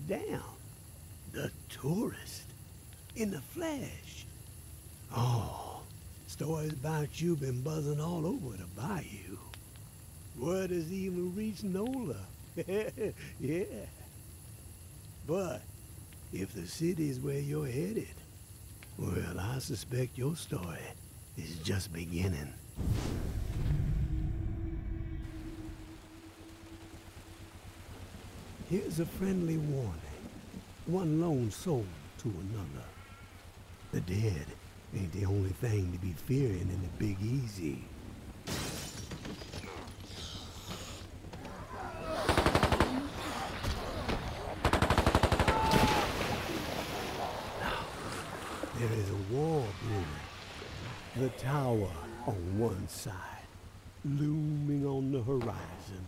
laid down. The tourist. In the flesh. Oh, stories about you been buzzing all over the bayou. Word has even reached Nola. Yeah. But if the city's where you're headed, well, I suspect your story is just beginning. Here's a friendly warning. One lone soul to another. The dead ain't the only thing to be fearing in the Big Easy. There is a war brewing. The tower on one side, looming on the horizon,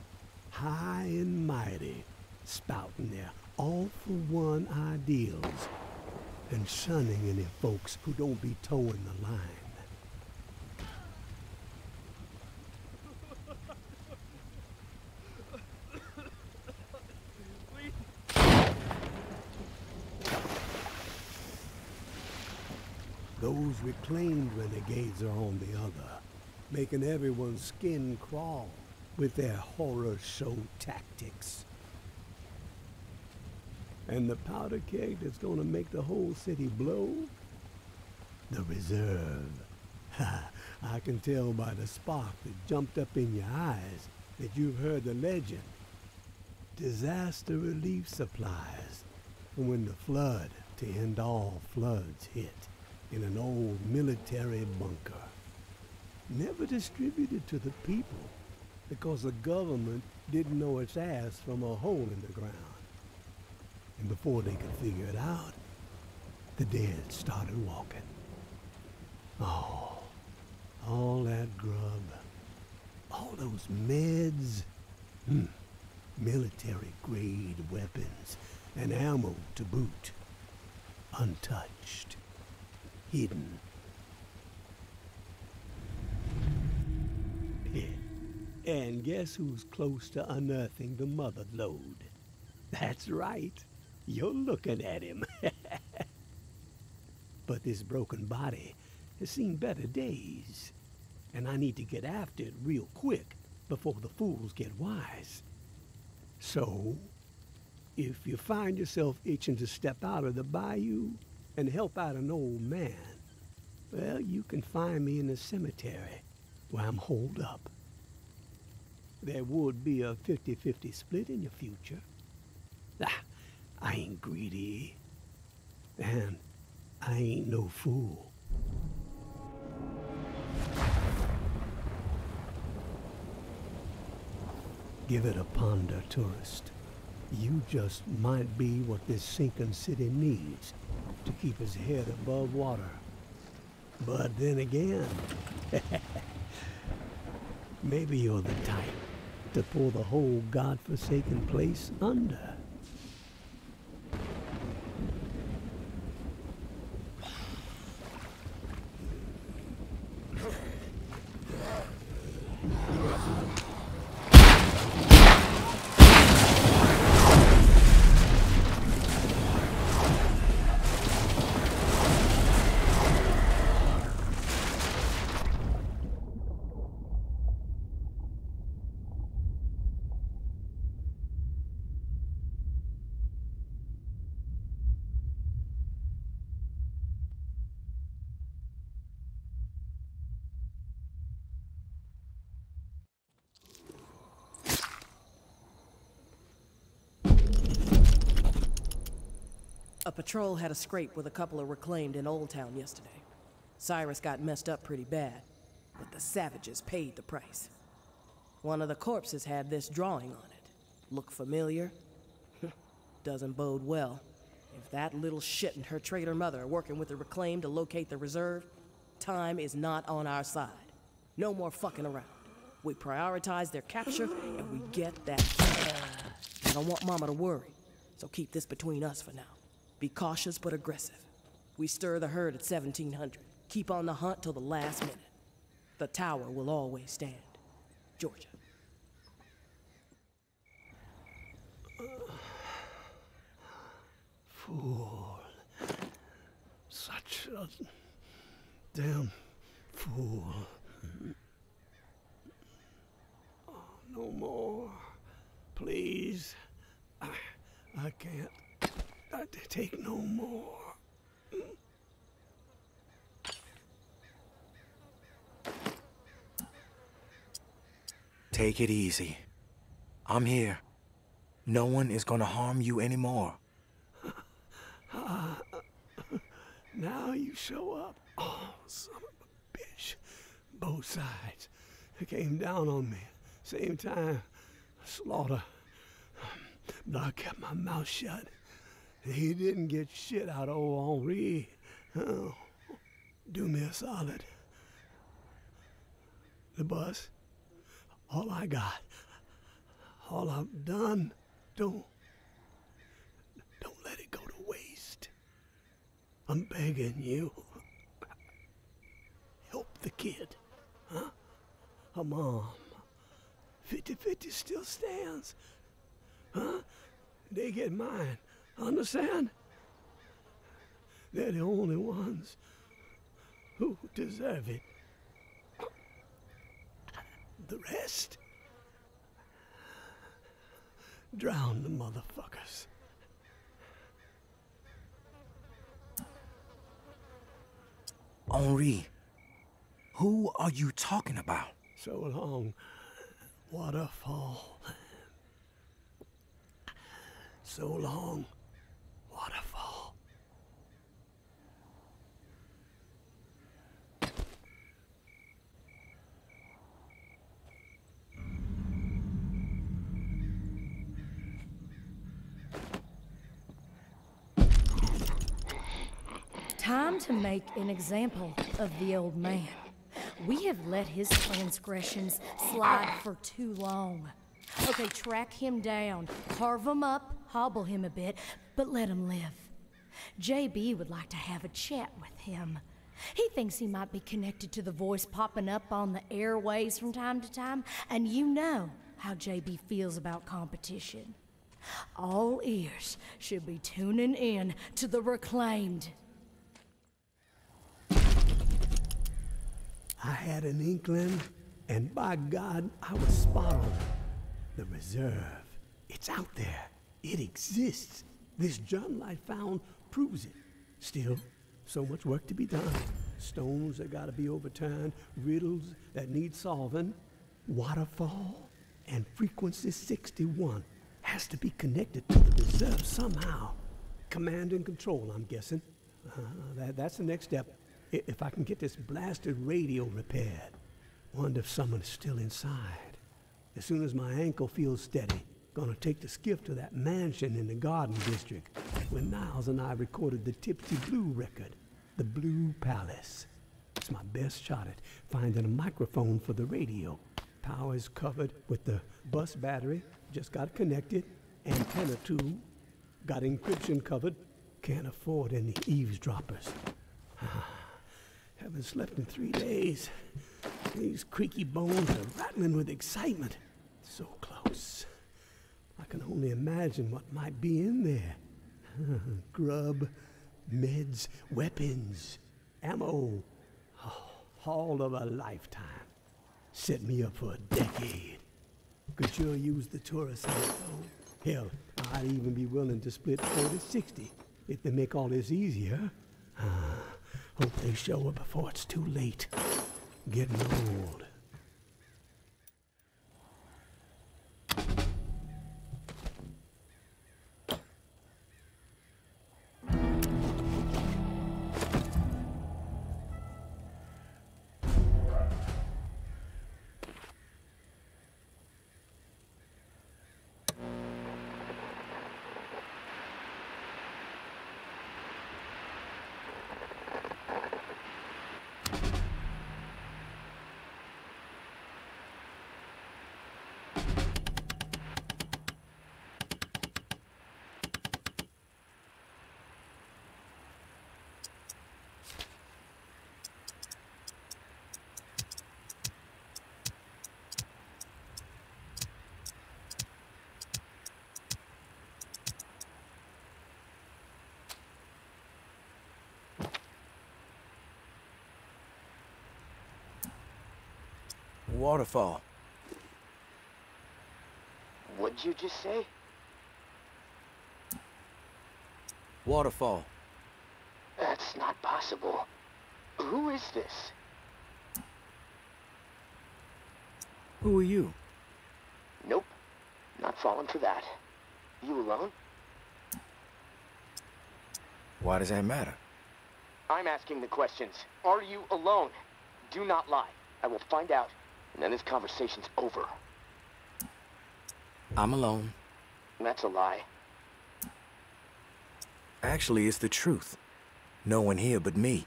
high and mighty, spouting their all-for-one ideals and shunning any folks who don't be towing the line. Those reclaimed renegades are on the other, making everyone's skin crawl with their horror show tactics. And the powder keg that's gonna make the whole city blow? The reserve. I can tell by the spark that jumped up in your eyes that you've heard the legend. Disaster relief supplies from when the flood to end all floods hit in an old military bunker. Never distributed to the people because the government didn't know its ass from a hole in the ground. And before they could figure it out, the dead started walking. Oh, all that grub, all those meds, military-grade weapons and ammo to boot, untouched, hidden. And guess who's close to unearthing the mother lode? That's right. You're looking at him. But this broken body has seen better days. And I need to get after it real quick before the fools get wise. So, if you find yourself itching to step out of the bayou and help out an old man, well, you can find me in the cemetery where I'm holed up. There would be a 50-50 split in your future. I ain't greedy, and I ain't no fool. Give it a ponder, tourist. You just might be what this sinking city needs to keep its head above water. But then again, maybe you're the type to pull the whole godforsaken place under. A patrol had a scrape with a couple of reclaimed in Old Town yesterday. Cyrus got messed up pretty bad, but the savages paid the price. One of the corpses had this drawing on it. Look familiar? Doesn't bode well. If that little shit and her traitor mother are working with the reclaimed to locate the reserve, time is not on our side. No more fucking around. We prioritize their capture and we get that. I don't want Mama to worry, so keep this between us for now. Be cautious but aggressive. We stir the herd at 1700. Keep on the hunt till the last minute. The tower will always stand. Georgia. fool. Such a damn fool. Oh, no more. Please. I can't. I take no more. Take it easy. I'm here. No one is gonna harm you anymore. Now you show up. Oh, son of a bitch. Both sides. They came down on me. Same time. Slaughter. But I kept my mouth shut. He didn't get shit out of old Henri. Oh, do me a solid. The bus. All I got. All I've done. Don't let it go to waste. I'm begging you. Help the kid. Huh? Her mom. 50-50 still stands. Huh? They get mine. Understand? They're the only ones who deserve it. The rest? Drown the motherfuckers. Henri, who are you talking about? So long, waterfall. So long, waterfall. Time to make an example of the old man. We have let his transgressions slide for too long. Okay, track him down, carve him up, hobble him a bit, but let him live. JB would like to have a chat with him. He thinks he might be connected to the voice popping up on the airways from time to time, and you know how JB feels about competition. All ears should be tuning in to the Reclaimed. I had an inkling, and by God, I was spot on. The reserve. It's out there. It exists. This journal I found proves it. Still, so much work to be done. Stones that gotta be overturned, riddles that need solving. Waterfall and frequency 61 has to be connected to the reserve somehow. Command and control, I'm guessing. That's the next step. If I can get this blasted radio repaired. Wonder if someone's still inside. As soon as my ankle feels steady, gonna take the skiff to that mansion in the Garden District where Niles and I recorded the Tipsy Blue record, the Blue Palace. It's my best shot at finding a microphone for the radio. Power is covered with the bus battery, just got connected. Antenna too, got encryption covered. Can't afford any eavesdroppers. Haven't slept in 3 days. These creaky bones are rattling with excitement. So close. I can only imagine what might be in there. Grub, meds, weapons, ammo. Oh, haul of a lifetime. Set me up for a decade. Could sure use the tourist house though. Hell, I'd even be willing to split 40-60 if they make all this easier. Hope they show up before it's too late. Getting old. Waterfall. What'd you just say? Waterfall. That's not possible. Who is this? Who are you? Nope. Not falling for that. You alone? Why does that matter? I'm asking the questions. Are you alone? Do not lie. I will find out, and then this conversation's over. I'm alone. That's a lie. Actually, it's the truth. No one here but me.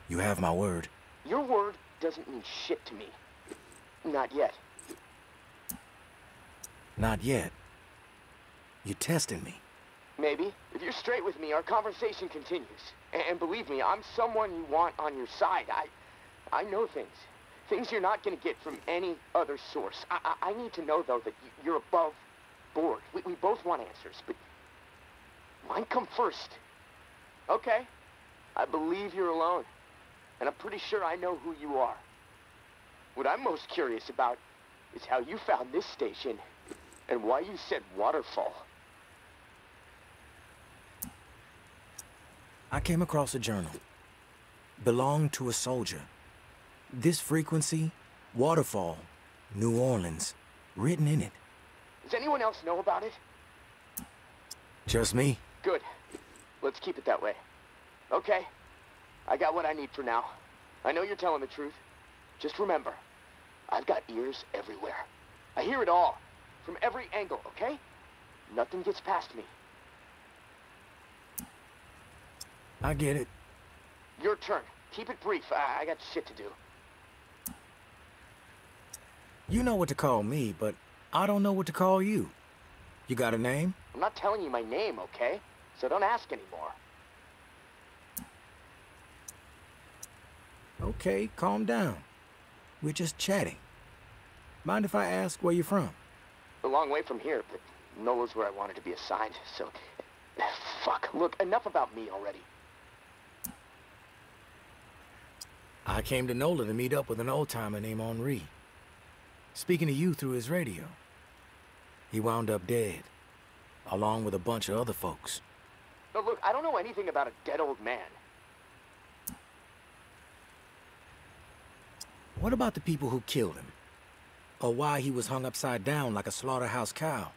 You have my word. Your word doesn't mean shit to me. Not yet. Not yet. You're testing me. Maybe. If you're straight with me, our conversation continues. And believe me, I'm someone you want on your side. I know things. Things you're not gonna get from any other source. I need to know, though, that you're above board. We both want answers, but mine come first. Okay. I believe you're alone. And I'm pretty sure I know who you are. What I'm most curious about is how you found this station and why you said waterfall. I came across a journal. Belonged to a soldier. This frequency, waterfall, New Orleans, written in it. Does anyone else know about it? Just me? Good. Let's keep it that way. Okay. I got what I need for now. I know you're telling the truth. Just remember, I've got ears everywhere. I hear it all. From every angle, okay? Nothing gets past me. I get it. Your turn. Keep it brief. I got shit to do. You know what to call me, but I don't know what to call you. You got a name? I'm not telling you my name, okay? So don't ask anymore. Okay, calm down. We're just chatting. Mind if I ask where you're from? A long way from here, but Nola's where I wanted to be assigned, so... Fuck, look, enough about me already. I came to Nola to meet up with an old-timer named Henri. Speaking to you through his radio. He wound up dead, along with a bunch of other folks. No, look, I don't know anything about a dead old man. What about the people who killed him? Or why he was hung upside down like a slaughterhouse cow?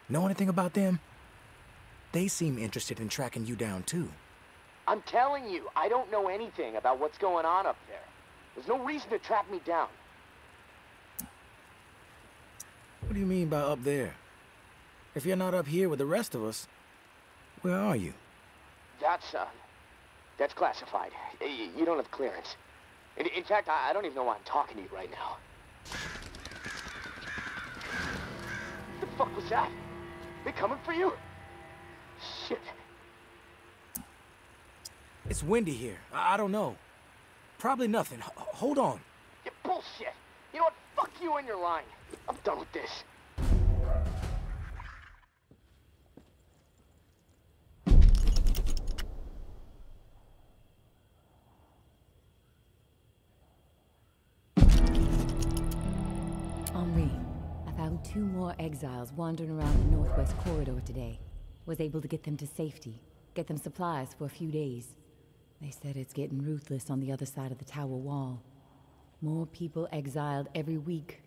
Know anything about them? They seem interested in tracking you down too. I'm telling you, I don't know anything about what's going on up there. There's no reason to track me down. What do you mean by up there? If you're not up here with the rest of us, where are you? That's classified. You don't have clearance. In fact, I don't even know why I'm talking to you right now. What the fuck was that? They coming for you? Shit. It's windy here. I don't know. Probably nothing. Hold on. You bullshit. You know what? Fuck you and your line. I'm done with this. Henri, I found 2 more exiles wandering around the northwest corridor today. Was able to get them to safety. Get them supplies for a few days. They said it's getting ruthless on the other side of the tower wall. More people exiled every week.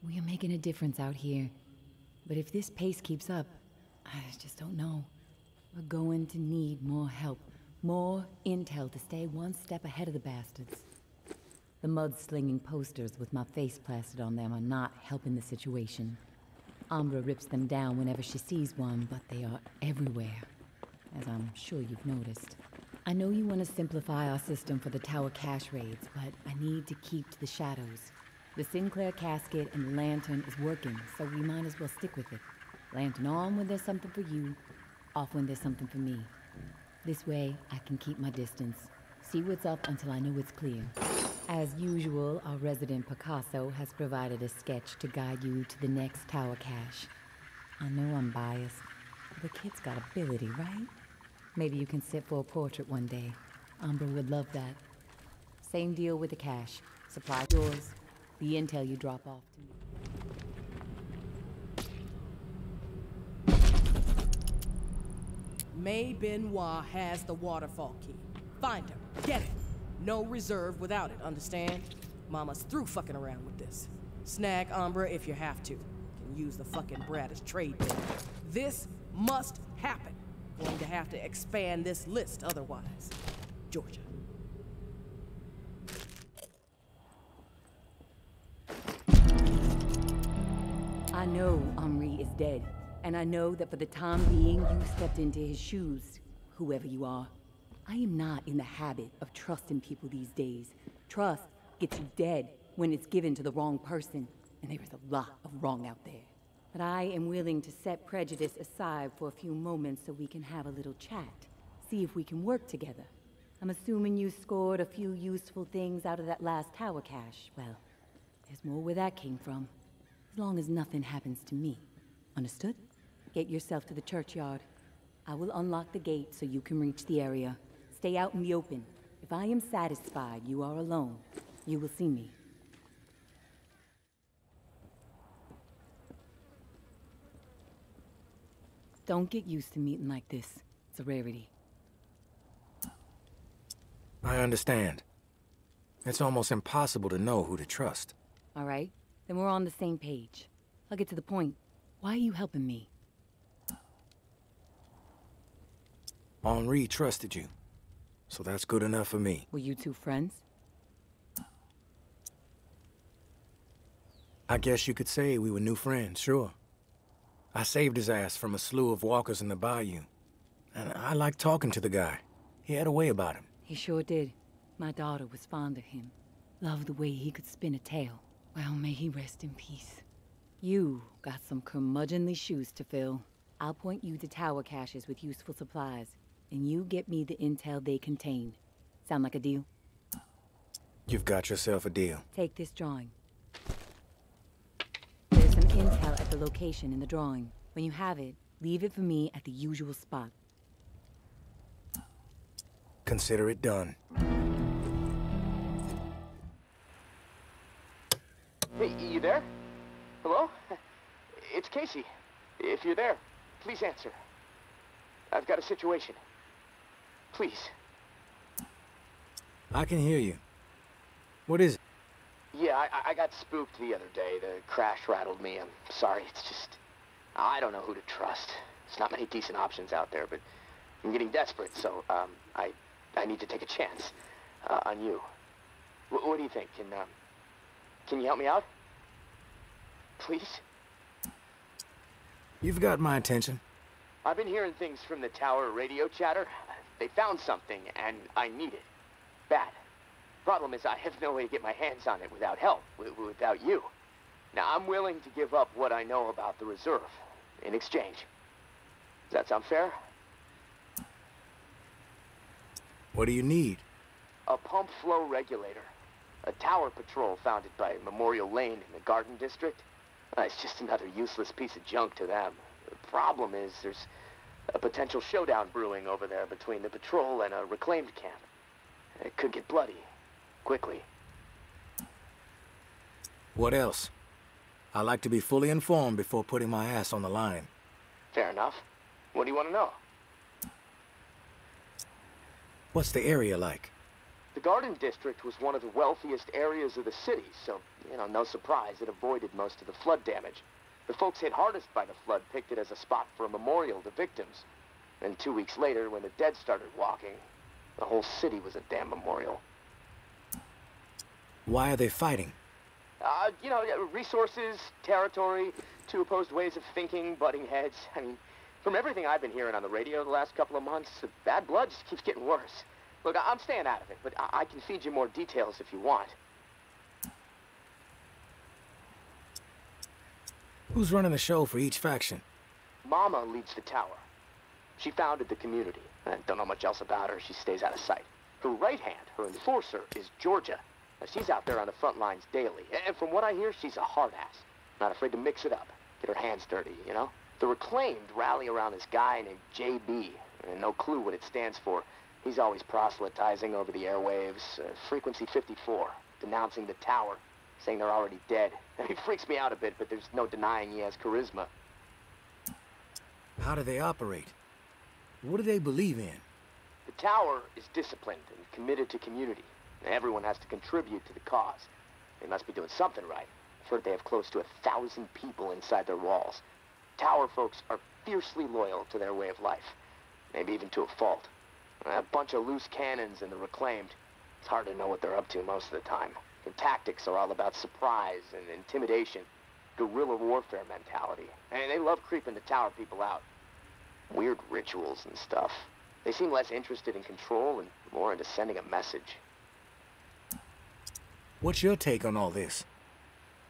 We are making a difference out here. But if this pace keeps up, I just don't know. We're going to need more help. More intel to stay one step ahead of the bastards. The mud-slinging posters with my face plastered on them are not helping the situation. Umbra rips them down whenever she sees one, but they are everywhere, as I'm sure you've noticed. I know you want to simplify our system for the tower cache raids, but I need to keep to the shadows. The Sinclair casket and the lantern is working, so we might as well stick with it. Lantern on when there's something for you, off when there's something for me. This way, I can keep my distance. See what's up until I know it's clear. As usual, our resident Picasso has provided a sketch to guide you to the next tower cache. I know I'm biased, but the kid's got ability, right? Maybe you can sit for a portrait one day. Umbra would love that. Same deal with the cache. Supply yours, The intel you drop off to me. May Benoit has the waterfall key. Find her. Get it. No reserve without it, understand? Mama's through fucking around with this. Snag Umbra if you have to. Can use the fucking brat as trade bait. This must happen. Going to have to expand this list otherwise. Georgia. I know Henri is dead, and I know that for the time being you stepped into his shoes, whoever you are. I am not in the habit of trusting people these days. Trust gets you dead when it's given to the wrong person, and there is a lot of wrong out there. But I am willing to set prejudice aside for a few moments so we can have a little chat. See if we can work together. I'm assuming you scored a few useful things out of that last tower cache. Well, there's more where that came from. As long as nothing happens to me. Understood? Get yourself to the churchyard. I will unlock the gate so you can reach the area. Stay out in the open. If I am satisfied you are alone, you will see me. Don't get used to meeting like this. It's a rarity. I understand. It's almost impossible to know who to trust. All right, then we're on the same page. I'll get to the point. Why are you helping me? Henri trusted you, so that's good enough for me. Were you two friends? I guess you could say we were new friends, sure. I saved his ass from a slew of walkers in the bayou. And I liked talking to the guy. He had a way about him. He sure did. My daughter was fond of him. Loved the way he could spin a tale. Well, may he rest in peace. You got some curmudgeonly shoes to fill. I'll point you to tower caches with useful supplies, and you get me the intel they contain. Sound like a deal? You've got yourself a deal. Take this drawing. There's some intel at the location in the drawing. When you have it, leave it for me at the usual spot. Consider it done. Hey, you there? Hello? It's Casey. If you're there, please answer. I've got a situation. Please. I can hear you. What is it? Yeah, I got spooked the other day. The crash rattled me. I'm sorry. It's just... I don't know who to trust. There's not many decent options out there, but I'm getting desperate, so, I need to take a chance on you. What do you think? Can you help me out? Please? You've got my attention. I've been hearing things from the tower radio chatter. They found something, and I need it. Bad. Problem is, I have no way to get my hands on it without help, without you. Now, I'm willing to give up what I know about the reserve in exchange. Does that sound fair? What do you need? A pump flow regulator. A tower patrol founded by Memorial Lane in the Garden District. It's just another useless piece of junk to them. The problem is there's a potential showdown brewing over there between the patrol and a reclaimed camp. It could get bloody. Quickly. What else? I like to be fully informed before putting my ass on the line. Fair enough. What do you want to know? What's the area like? The Garden District was one of the wealthiest areas of the city, so, no surprise, it avoided most of the flood damage. The folks hit hardest by the flood picked it as a spot for a memorial to victims. And 2 weeks later, when the dead started walking, the whole city was a damn memorial. Why are they fighting? Resources, territory, two opposed ways of thinking, butting heads. I mean, from everything I've been hearing on the radio the last couple of months, the bad blood just keeps getting worse. Look, I'm staying out of it, but I can feed you more details if you want. Who's running the show for each faction? Mama leads the tower. She founded the community. I don't know much else about her. She stays out of sight. Her right hand, her enforcer, is Georgia. She's out there on the front lines daily. And from what I hear, she's a hard ass. Not afraid to mix it up. Get her hands dirty, The reclaimed rally around this guy named JB. And no clue what it stands for. He's always proselytizing over the airwaves. Frequency 54. Denouncing the tower. saying they're already dead. It freaks me out a bit, but there's no denying he has charisma. How do they operate? What do they believe in? The tower is disciplined and committed to community. Everyone has to contribute to the cause. They must be doing something right. I've heard they have close to 1,000 people inside their walls. Tower folks are fiercely loyal to their way of life. Maybe even to a fault. A bunch of loose cannons and the reclaimed. It's hard to know what they're up to most of the time. Their tactics are all about surprise and intimidation. Guerrilla warfare mentality. And they love creeping the tower people out. Weird rituals and stuff. They seem less interested in control and more into sending a message. What's your take on all this?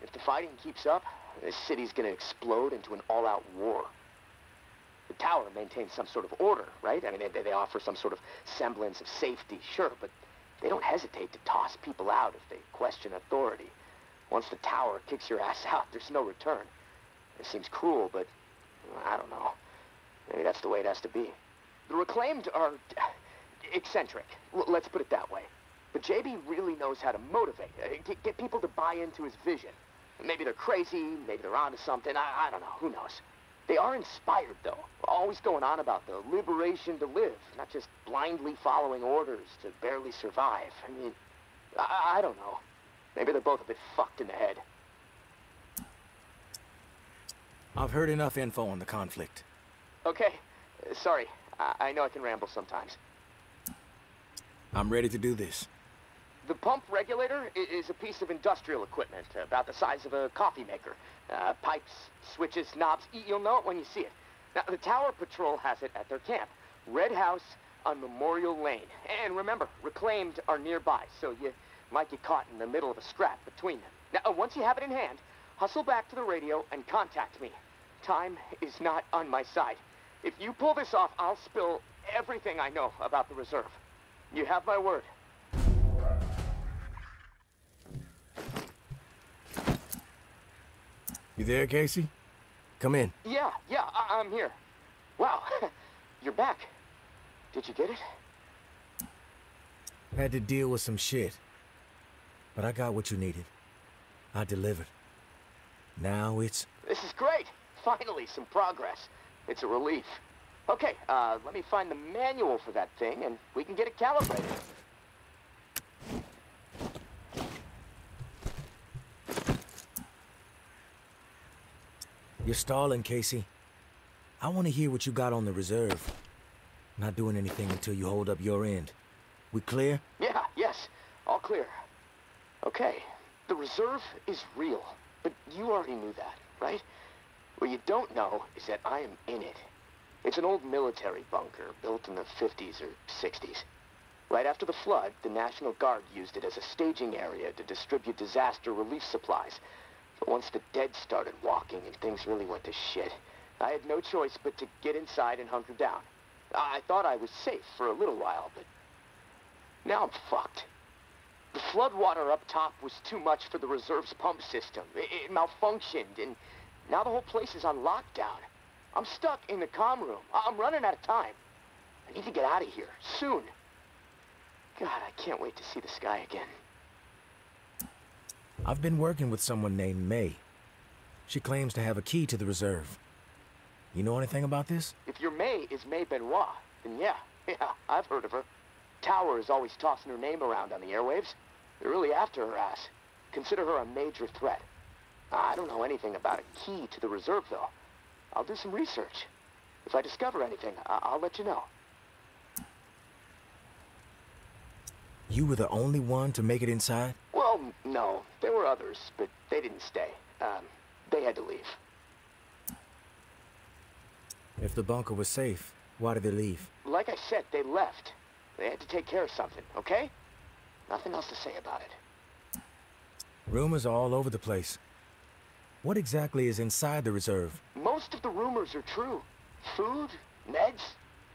If the fighting keeps up, this city's gonna explode into an all-out war. The tower maintains some sort of order, right? I mean, they offer some sort of semblance of safety, sure, but they don't hesitate to toss people out if they question authority. Once the tower kicks your ass out, there's no return. It seems cruel, but I don't know. Maybe that's the way it has to be. The reclaimed are eccentric, let's put it that way. But JB really knows how to motivate, get people to buy into his vision. Maybe they're crazy, maybe they're onto something, I don't know, who knows. They are inspired, though, always going on about the liberation to live, not just blindly following orders to barely survive. I mean, I don't know. Maybe they're both a bit fucked in the head. I've heard enough info on the conflict. Okay, sorry, I know I can ramble sometimes. I'm ready to do this. The pump regulator is a piece of industrial equipment, about the size of a coffee maker. Pipes, switches, knobs, you'll know it when you see it. Now, the Tower Patrol has it at their camp. Red House on Memorial Lane. And remember, reclaimed are nearby, so you might get caught in the middle of a scrap between them. Now, once you have it in hand, hustle back to the radio and contact me. Time is not on my side. If you pull this off, I'll spill everything I know about the reserve. You have my word. You there, Casey? Come in. Yeah, I'm here. Wow, you're back. Did you get it? Had to deal with some shit. But I got what you needed. I delivered. Now it's... This is great. Finally, some progress. It's a relief. Okay, let me find the manual for that thing, and we can get it calibrated. You're stalling, Casey. I want to hear what you got on the reserve. Not doing anything until you hold up your end. We clear? Yeah, yes. All clear. Okay, the reserve is real, but you already knew that, right? What you don't know is that I am in it. It's an old military bunker built in the 50s or 60s. Right after the flood, the National Guard used it as a staging area to distribute disaster relief supplies. But once the dead started walking and things really went to shit, I had no choice but to get inside and hunker down. I thought I was safe for a little while, but now I'm fucked. The floodwater up top was too much for the reserve's pump system. It malfunctioned, and now the whole place is on lockdown. I'm stuck in the comm room. I'm running out of time. I need to get out of here, soon. God, I can't wait to see the sky again. I've been working with someone named May. She claims to have a key to the reserve. You know anything about this? If your May is May Benoit, then yeah, I've heard of her. Tower is always tossing her name around on the airwaves. They're really after her ass. Consider her a major threat. I don't know anything about a key to the reserve, though. I'll do some research. If I discover anything, I'll let you know. You were the only one to make it inside? Well, no. There were others, but they didn't stay. They had to leave. If the bunker was safe, why did they leave? Like I said, they left. They had to take care of something, okay? Nothing else to say about it. Rumors are all over the place. What exactly is inside the reserve? Most of the rumors are true. Food, meds,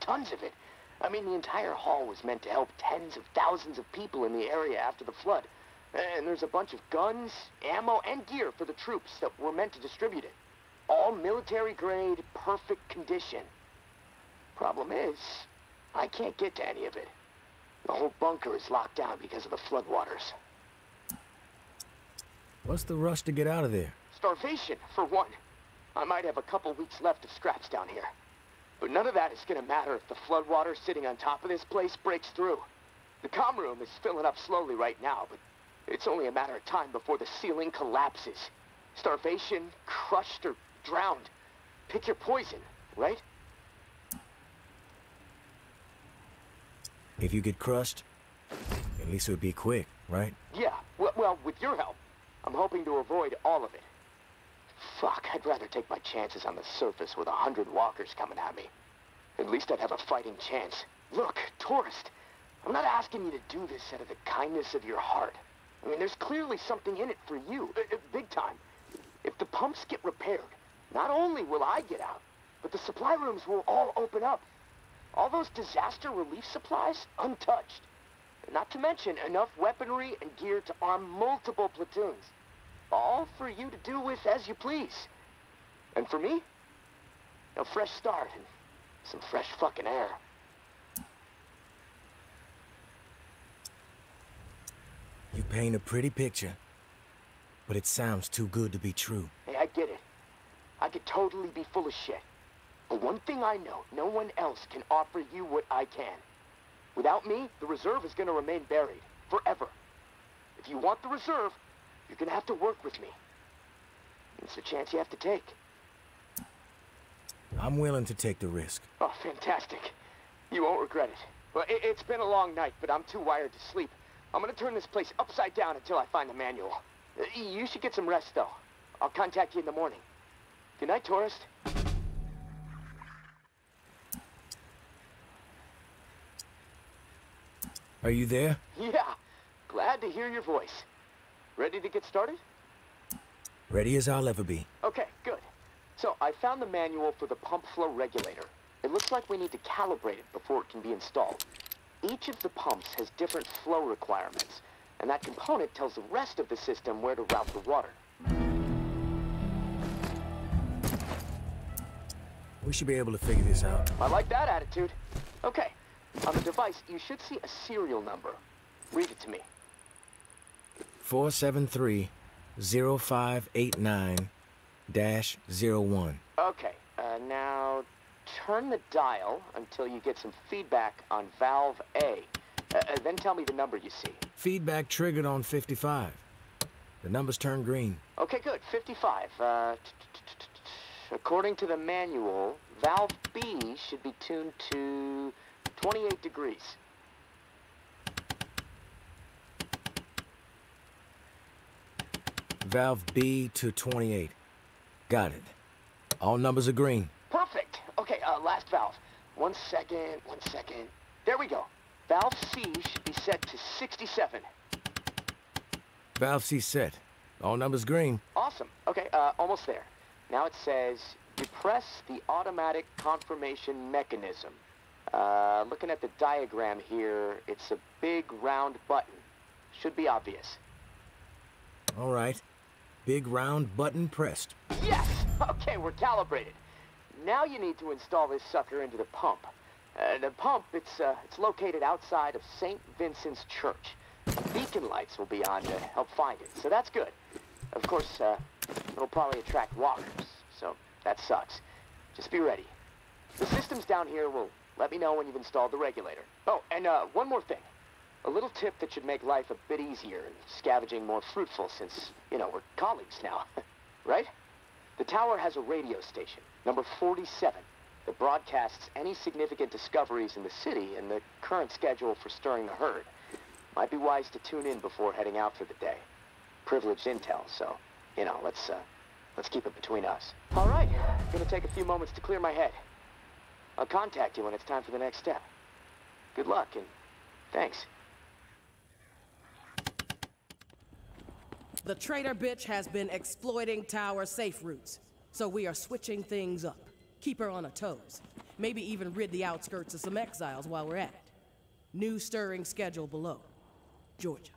tons of it. I mean, the entire hall was meant to help tens of thousands of people in the area after the flood. And there's a bunch of guns, ammo, and gear for the troops that were meant to distribute it. All military-grade, perfect condition. Problem is, I can't get to any of it. The whole bunker is locked down because of the floodwaters. What's the rush to get out of there? Starvation, for one. I might have a couple weeks left of scraps down here. But none of that is gonna matter if the floodwater sitting on top of this place breaks through. The comm room is filling up slowly right now, but it's only a matter of time before the ceiling collapses. Starvation, crushed, or drowned. Pick your poison, right? If you get crushed, at least it would be quick, right? Yeah, well, with your help, I'm hoping to avoid all of it. Fuck, I'd rather take my chances on the surface with 100 walkers coming at me. At least I'd have a fighting chance. Look, tourist, I'm not asking you to do this out of the kindness of your heart. I mean, there's clearly something in it for you, big time. If the pumps get repaired, not only will I get out, but the supply rooms will all open up. All those disaster relief supplies, untouched. Not to mention enough weaponry and gear to arm multiple platoons. All for you to do with as you please. And for me, a fresh start and some fresh fucking air. You paint a pretty picture, but it sounds too good to be true. Hey, I get it. I could totally be full of shit. But one thing I know, no one else can offer you what I can. Without me, the reserve is gonna remain buried, forever. If you want the reserve, you're gonna have to work with me. It's a chance you have to take. I'm willing to take the risk. Oh, fantastic. You won't regret it. Well, it's been a long night, but I'm too wired to sleep. I'm gonna turn this place upside down until I find the manual. You should get some rest, though. I'll contact you in the morning. Good night, tourist. Are you there? Yeah. Glad to hear your voice. Ready to get started? Ready as I'll ever be. Okay, good. So, I found the manual for the pump flow regulator. It looks like we need to calibrate it before it can be installed. Each of the pumps has different flow requirements, and that component tells the rest of the system where to route the water. We should be able to figure this out. I like that attitude. Okay. On the device, you should see a serial number. Read it to me. 473-0589-01. Okay, now turn the dial until you get some feedback on valve A. Then tell me the number you see. Feedback triggered on 55. The numbers turned green. Okay, good. 55. According to the manual, valve B should be tuned to 28 degrees. Valve B to 28. Got it. All numbers are green. Perfect. Okay, last valve. One second. There we go. Valve C should be set to 67. Valve C set. All numbers green. Awesome. Okay, almost there. Now it says, depress the automatic confirmation mechanism. Looking at the diagram here, it's a big round button. Should be obvious. All right. Big round button pressed. Yes! Okay, we're calibrated. Now you need to install this sucker into the pump. The pump, it's located outside of St. Vincent's Church. Beacon lights will be on to help find it, so that's good. Of course, it'll probably attract walkers, so that sucks. Just be ready. The systems down here will let me know when you've installed the regulator. Oh, and one more thing. A little tip that should make life a bit easier and scavenging more fruitful since, you know, we're colleagues now. Right? The tower has a radio station, number 47, that broadcasts any significant discoveries in the city and the current schedule for stirring the herd. Might be wise to tune in before heading out for the day. Privileged intel, so, you know, let's keep it between us. All right, gonna take a few moments to clear my head. I'll contact you when it's time for the next step. Good luck, and thanks. The traitor bitch has been exploiting tower safe routes, so we are switching things up. Keep her on her toes. Maybe even rid the outskirts of some exiles while we're at it. New stirring schedule below. Georgia.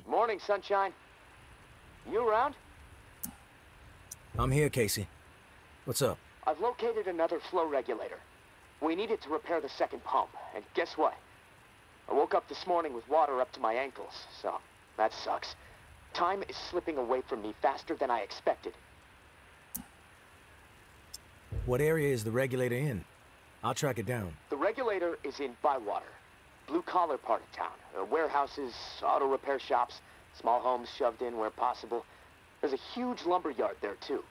Morning, sunshine. You around? I'm here, Casey. What's up? I've located another flow regulator. We need it to repair the second pump, and guess what? I woke up this morning with water up to my ankles, so that sucks. Time is slipping away from me faster than I expected. What area is the regulator in? I'll track it down. The regulator is in Bywater. Blue-collar part of town. Warehouses, auto repair shops, small homes shoved in where possible. There's a huge lumber yard there, too.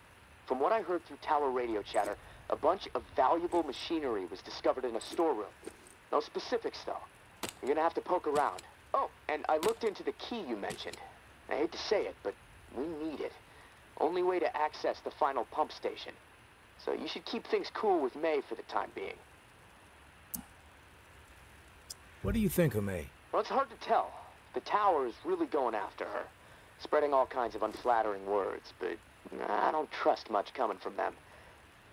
From what I heard through tower radio chatter, a bunch of valuable machinery was discovered in a storeroom. No specifics, though. You're gonna have to poke around. Oh, and I looked into the key you mentioned. I hate to say it, but we need it. Only way to access the final pump station. So you should keep things cool with May for the time being. What do you think of May? Well, it's hard to tell. The tower is really going after her. Spreading all kinds of unflattering words, but I don't trust much coming from them.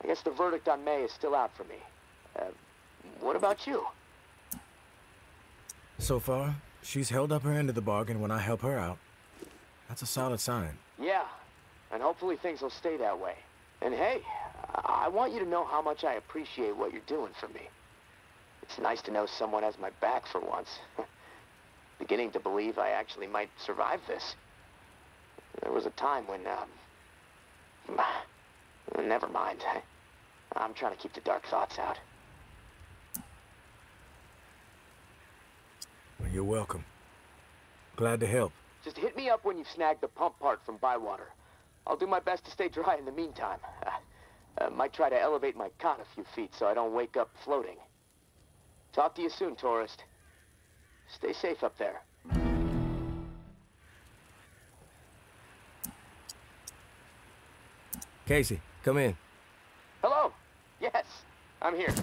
I guess the verdict on May is still out for me. What about you? So far, she's held up her end of the bargain when I help her out. That's a solid sign. Yeah, and hopefully things will stay that way. And hey, I want you to know how much I appreciate what you're doing for me. It's nice to know someone has my back for once. Beginning to believe I actually might survive this. There was a time when, never mind. I'm trying to keep the dark thoughts out. Well, you're welcome. Glad to help. Just hit me up when you've snagged the pump part from Bywater. I'll do my best to stay dry in the meantime. Might try to elevate my cot a few feet so I don't wake up floating. Talk to you soon, tourist. Stay safe up there. Casey, come in. Hello. Yes, I'm here.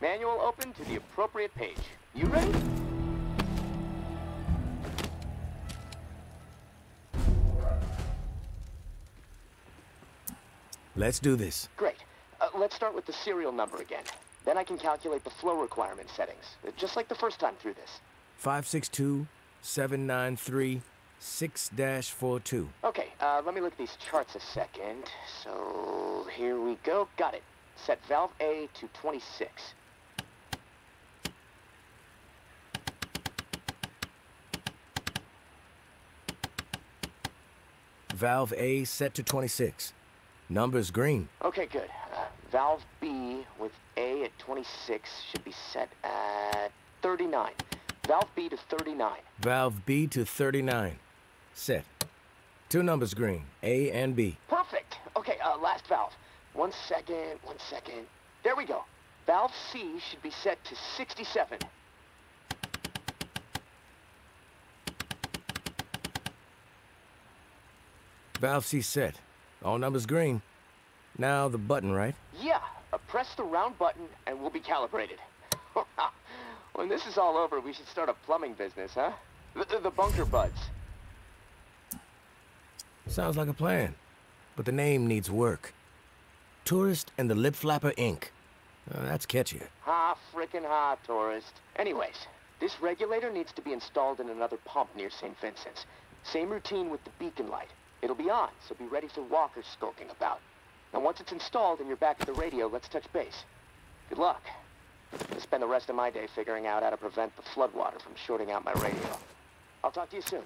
Manual open to the appropriate page. You ready? Let's do this. Great. Let's start with the serial number again. Then I can calculate the flow requirement settings, just like the first time through this. 562-793-6-42. Okay, let me look at these charts a second. So, here we go. Got it. Set valve A to 26. Valve A set to 26. Number's green. Okay, good. Valve B with A at 26 should be set at 39. Valve B to 39. Valve B to 39. Set. Two numbers green, A and B. Perfect. Okay, last valve. One second. There we go. Valve C should be set to 67. Valve C set. All numbers green. Now the button, right? Yeah, press the round button and we'll be calibrated. When this is all over, we should start a plumbing business, huh? The bunker buds. Sounds like a plan. But the name needs work. Tourist and the Lip Flapper Inc. That's catchy. Ha, frickin' ha, tourist. Anyways, this regulator needs to be installed in another pump near St. Vincent's. Same routine with the beacon light. It'll be on, so be ready for walkers skulking about. Now once it's installed and you're back at the radio, let's touch base. Good luck. I'll spend the rest of my day figuring out how to prevent the floodwater from shorting out my radio. I'll talk to you soon.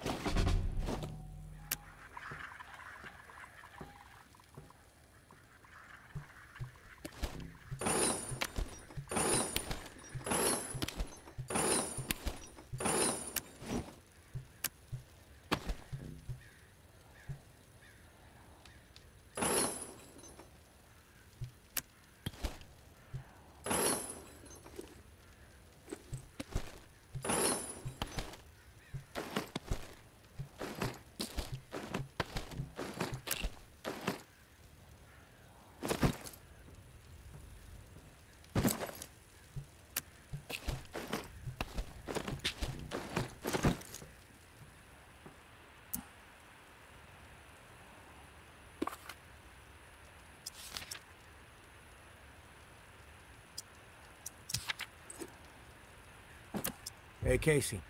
Hey, Casey.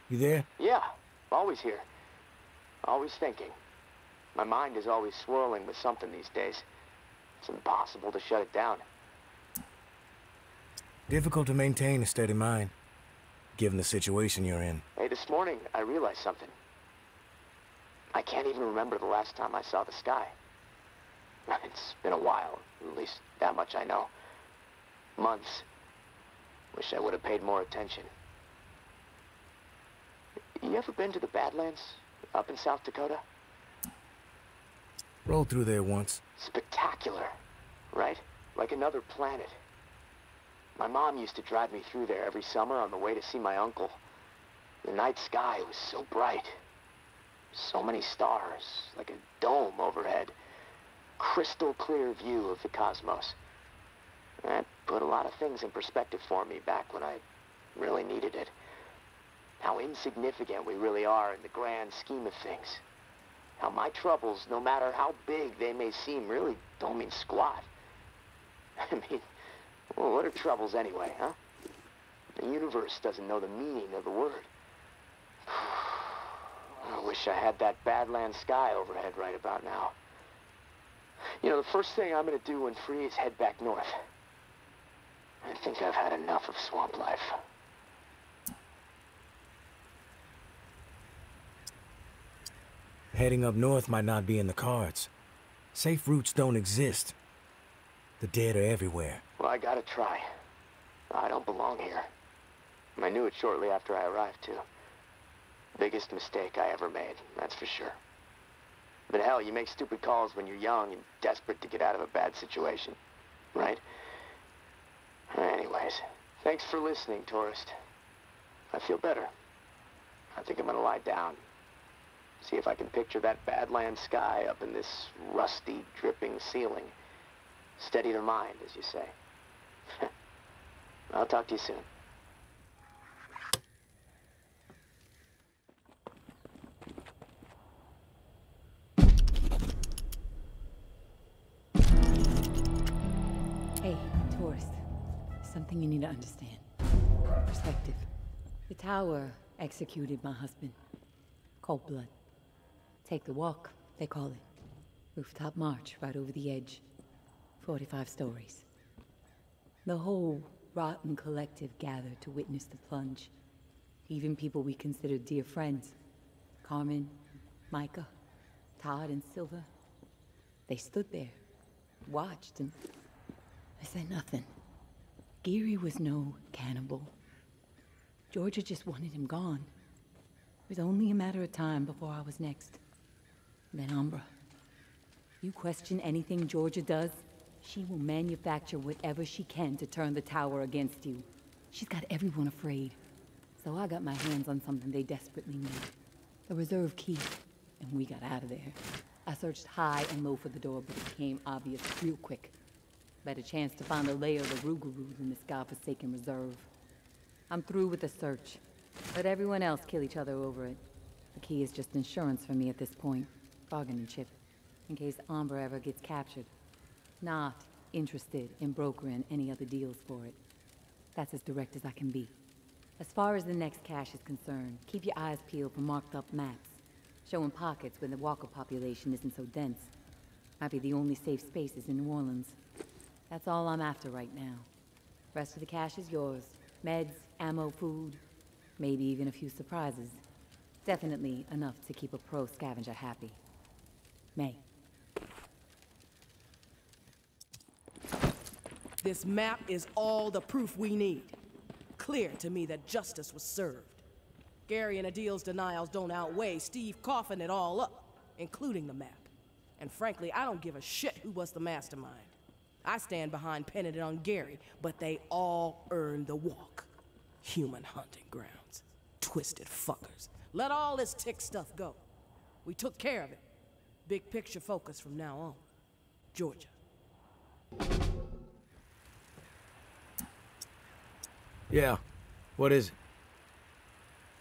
You there? Yeah, always here. Always thinking. My mind is always swirling with something these days. It's impossible to shut it down. Difficult to maintain a steady mind. given the situation you're in. Hey, this morning, I realized something. I can't even remember the last time I saw the sky. It's been a while, at least that much I know. Months. Wish I would have paid more attention. You ever been to the Badlands, up in South Dakota? Rolled through there once. Spectacular, right? Like another planet. My mom used to drive me through there every summer on the way to see my uncle. The night sky was so bright. So many stars, like a dome overhead. Crystal clear view of the cosmos. That put a lot of things in perspective for me back when I really needed it. How insignificant we really are in the grand scheme of things. How my troubles, no matter how big they may seem, really don't mean squat. I mean, well, what are troubles anyway, huh? The universe doesn't know the meaning of the word. I wish I had that Badlands sky overhead right about now. You know, the first thing I'm gonna do when free is head back north. I think I've had enough of swamp life. Heading up north might not be in the cards. Safe routes don't exist. The dead are everywhere. Well, I gotta try. I don't belong here. I knew it shortly after I arrived, too. Biggest mistake I ever made, that's for sure. But hell, you make stupid calls when you're young and desperate to get out of a bad situation, right? Anyways, thanks for listening, tourist. I feel better. I think I'm gonna lie down. See if I can picture that Badlands sky up in this rusty, dripping ceiling. Steady the mind, as you say. I'll talk to you soon. Hey, tourist. Something you need to understand. Perspective. The tower executed my husband. Cold blood. Take the walk, they call it. Rooftop march right over the edge. 45 stories. The whole rotten collective gathered to witness the plunge. Even people we considered dear friends. Carmen, Micah, Todd, and Silva. They stood there, watched, and I said nothing. Geary was no cannibal. Georgia just wanted him gone. It was only a matter of time before I was next. Then Umbra. You question anything Georgia does, she will manufacture whatever she can to turn the tower against you. She's got everyone afraid. So I got my hands on something they desperately need. The reserve key. And we got out of there. I searched high and low for the door, but it became obvious real quick. Better chance to find the lair of the Rougarou than this godforsaken reserve. I'm through with the search. Let everyone else kill each other over it. The key is just insurance for me at this point. Bargaining chip. In case Umbra ever gets captured. Not interested in brokering any other deals for it. That's as direct as I can be. As far as the next cache is concerned, keep your eyes peeled for marked up maps. Showing pockets where the walker population isn't so dense. Might be the only safe spaces in New Orleans. That's all I'm after right now. Rest of the cache is yours. Meds, ammo, food. Maybe even a few surprises. Definitely enough to keep a pro scavenger happy. May. This map is all the proof we need. Clear to me that justice was served. Gary and Adil's denials don't outweigh Steve coughing it all up, including the map. And frankly, I don't give a shit who was the mastermind. I stand behind pinning it on Gary, but they all earned the walk. Human hunting grounds. Twisted fuckers. Let all this tick stuff go. We took care of it. Big picture focus from now on. Georgia. Yeah. What is it?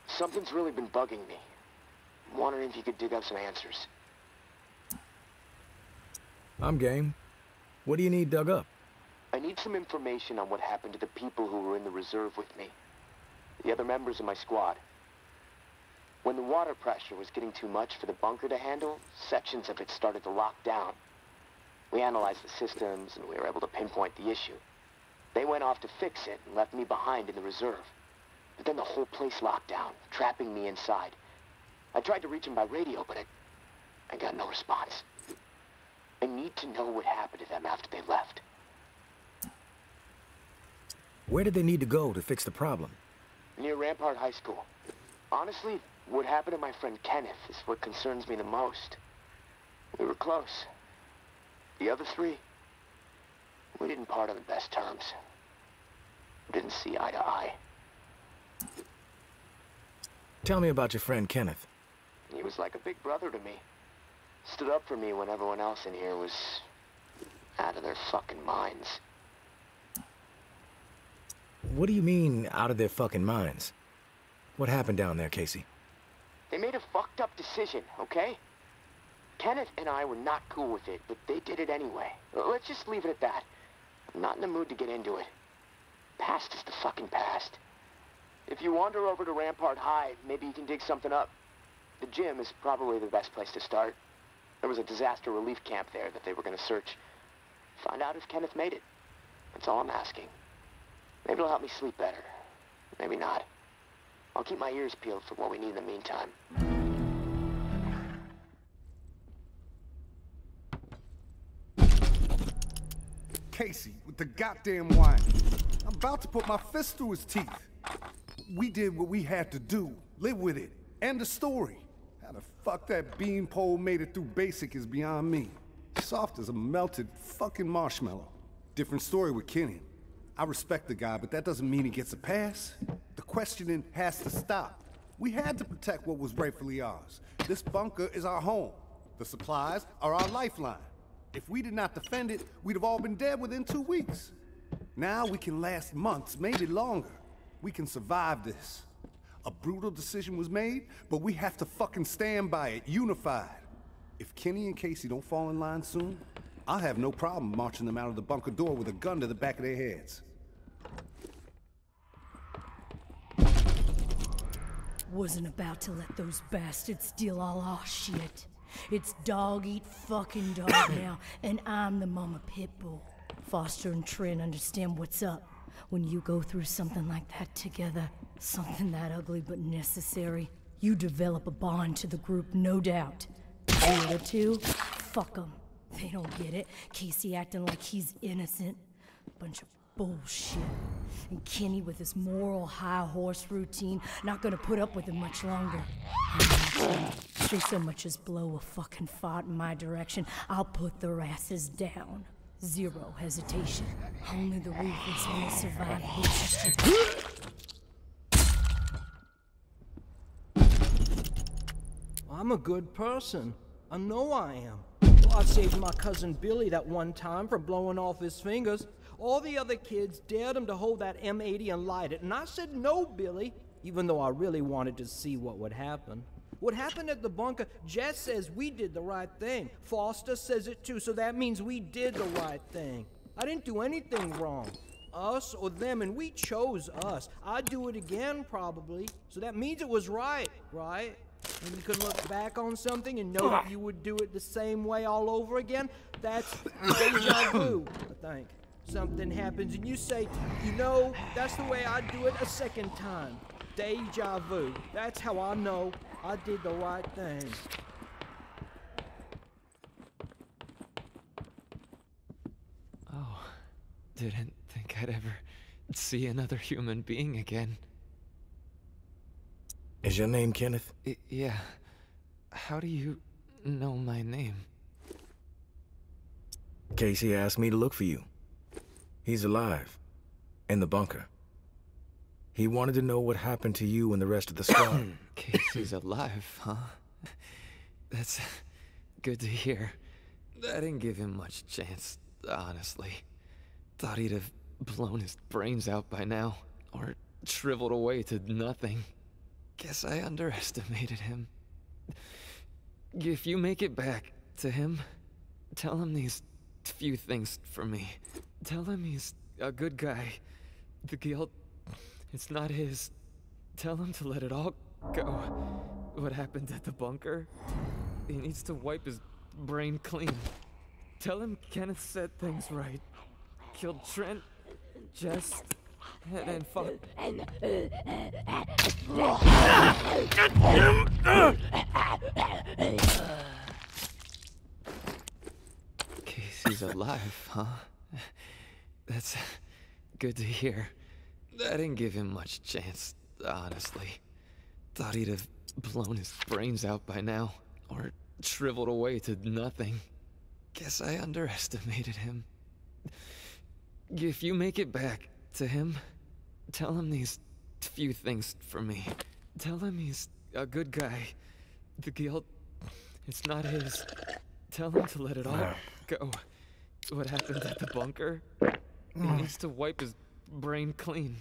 Something's really been bugging me. I'm wondering if you could dig up some answers. I'm game. What do you need dug up? I need some information on what happened to the people who were in the reserve with me. The other members of my squad. When the water pressure was getting too much for the bunker to handle, sections of it started to lock down. We analyzed the systems and we were able to pinpoint the issue. They went off to fix it and left me behind in the reserve. But then the whole place locked down, trapping me inside. I tried to reach him by radio, but I got no response. I need to know what happened to them after they left. Where did they need to go to fix the problem? Near Rampart High School. Honestly, what happened to my friend Kenneth is what concerns me the most. We were close. The other three, we didn't part on the best terms. We didn't see eye to eye. Tell me about your friend Kenneth. He was like a big brother to me. Stood up for me when everyone else in here was out of their fucking minds. What do you mean, out of their fucking minds? What happened down there, Casey? They made a fucked up decision, okay? Kenneth and I were not cool with it, but they did it anyway. Let's just leave it at that. I'm not in the mood to get into it. Past is the fucking past. If you wander over to Rampart High, maybe you can dig something up. The gym is probably the best place to start. There was a disaster relief camp there that they were going to search. Find out if Kenneth made it. That's all I'm asking. Maybe it'll help me sleep better. Maybe not. I'll keep my ears peeled for what we need in the meantime. Casey, with the goddamn wine. I'm about to put my fist through his teeth. We did what we had to do. Live with it. End the story. How the fuck that beanpole made it through basic is beyond me. Soft as a melted fucking marshmallow. Different story with Kenny. I respect the guy, but that doesn't mean he gets a pass. The questioning has to stop. We had to protect what was rightfully ours. This bunker is our home. The supplies are our lifeline. If we did not defend it, we'd have all been dead within 2 weeks. Now we can last months, maybe longer. We can survive this. A brutal decision was made, but we have to fucking stand by it, unified. If Kenny and Casey don't fall in line soon, I'll have no problem marching them out of the bunker door with a gun to the back of their heads. Wasn't about to let those bastards steal all our shit. It's dog eat fucking dog now, and I'm the mama pit bull. Foster and Trent understand what's up. When you go through something like that together, something that ugly but necessary, you develop a bond to the group, no doubt. The other two, fuck them. They don't get it. Casey acting like he's innocent. Bunch of bullshit. And Kenny with his moral high horse routine, not gonna put up with it much longer. If they so much as blow a fucking fart in my direction, I'll put their asses down. Zero hesitation. Only the ruthless will survive this. I'm a good person. I know I am. Well, I saved my cousin Billy that one time from blowing off his fingers. All the other kids dared him to hold that M80 and light it, and I said no, Billy, even though I really wanted to see what would happen. What happened at the bunker, Jess says we did the right thing. Foster says it too, so that means we did the right thing. I didn't do anything wrong. Us or them, and we chose us. I'd do it again, probably, so that means it was right, right? And you could look back on something and know that you would do it the same way all over again. That's deja vu, I think. Something happens and you say, you know, that's the way I'd do it a second time. Deja vu. That's how I know I did the right thing. Oh, didn't think I'd ever see another human being again. Is your name Kenneth? Yeah. How do you know my name? Casey asked me to look for you. He's alive. In the bunker. He wanted to know what happened to you and the rest of the squad. Casey's alive, huh? That's good to hear. I didn't give him much chance, honestly. Thought he'd have blown his brains out by now, or shriveled away to nothing. Guess I underestimated him. If you make it back to him, tell him these few things for me. Tell him he's a good guy. The guilt, it's not his. Tell him to let it all go. What happened at the bunker? He needs to wipe his brain clean. Tell him Kenneth said things right. Killed Trent, Jess, and fuck. Casey's alive, huh? That's good to hear. I didn't give him much chance, honestly. Thought he'd have blown his brains out by now, or shriveled away to nothing. Guess I underestimated him. If you make it back to him, tell him these few things for me. Tell him he's a good guy. The guilt, it's not his. Tell him to let it all go. What happened at the bunker? He needs to wipe his brain clean.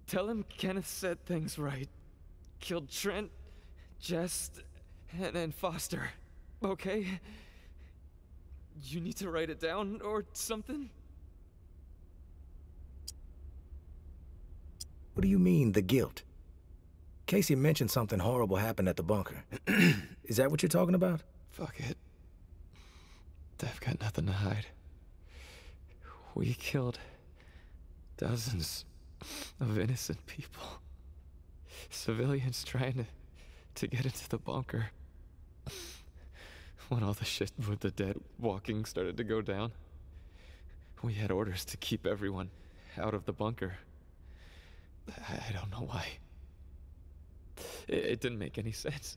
Tell him Kenneth said things right. Killed Trent, Jess, and Foster. Okay? You need to write it down or something? What do you mean, the guilt? Casey mentioned something horrible happened at the bunker. Is that what you're talking about? Fuck it. I've got nothing to hide. We killed dozens of innocent people. Civilians trying to get into the bunker. When all the shit with the dead walking started to go down, we had orders to keep everyone out of the bunker. I don't know why. It didn't make any sense.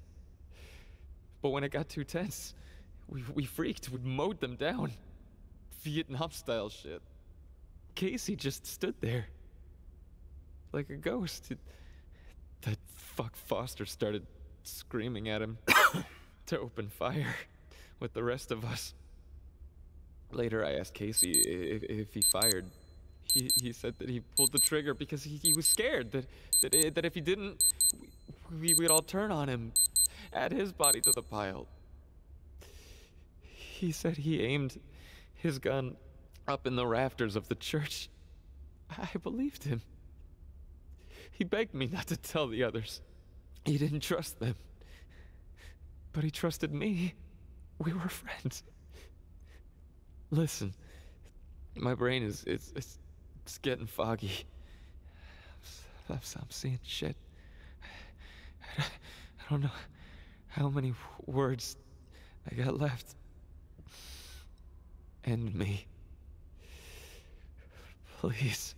But when it got too tense, we freaked. We mowed them down. Vietnam-style shit. Casey just stood there. Like a ghost. That fuck Foster started screaming at him to open fire with the rest of us. Later I asked Casey if he fired. He said that he pulled the trigger because he was scared that if he didn't, we'd all turn on him, add his body to the pile. He said he aimed his gun up in the rafters of the church. I believed him. He begged me not to tell the others. He didn't trust them. But he trusted me. We were friends. Listen, my brain is getting foggy. I'm seeing shit. I don't know how many words I got left. End me. Please.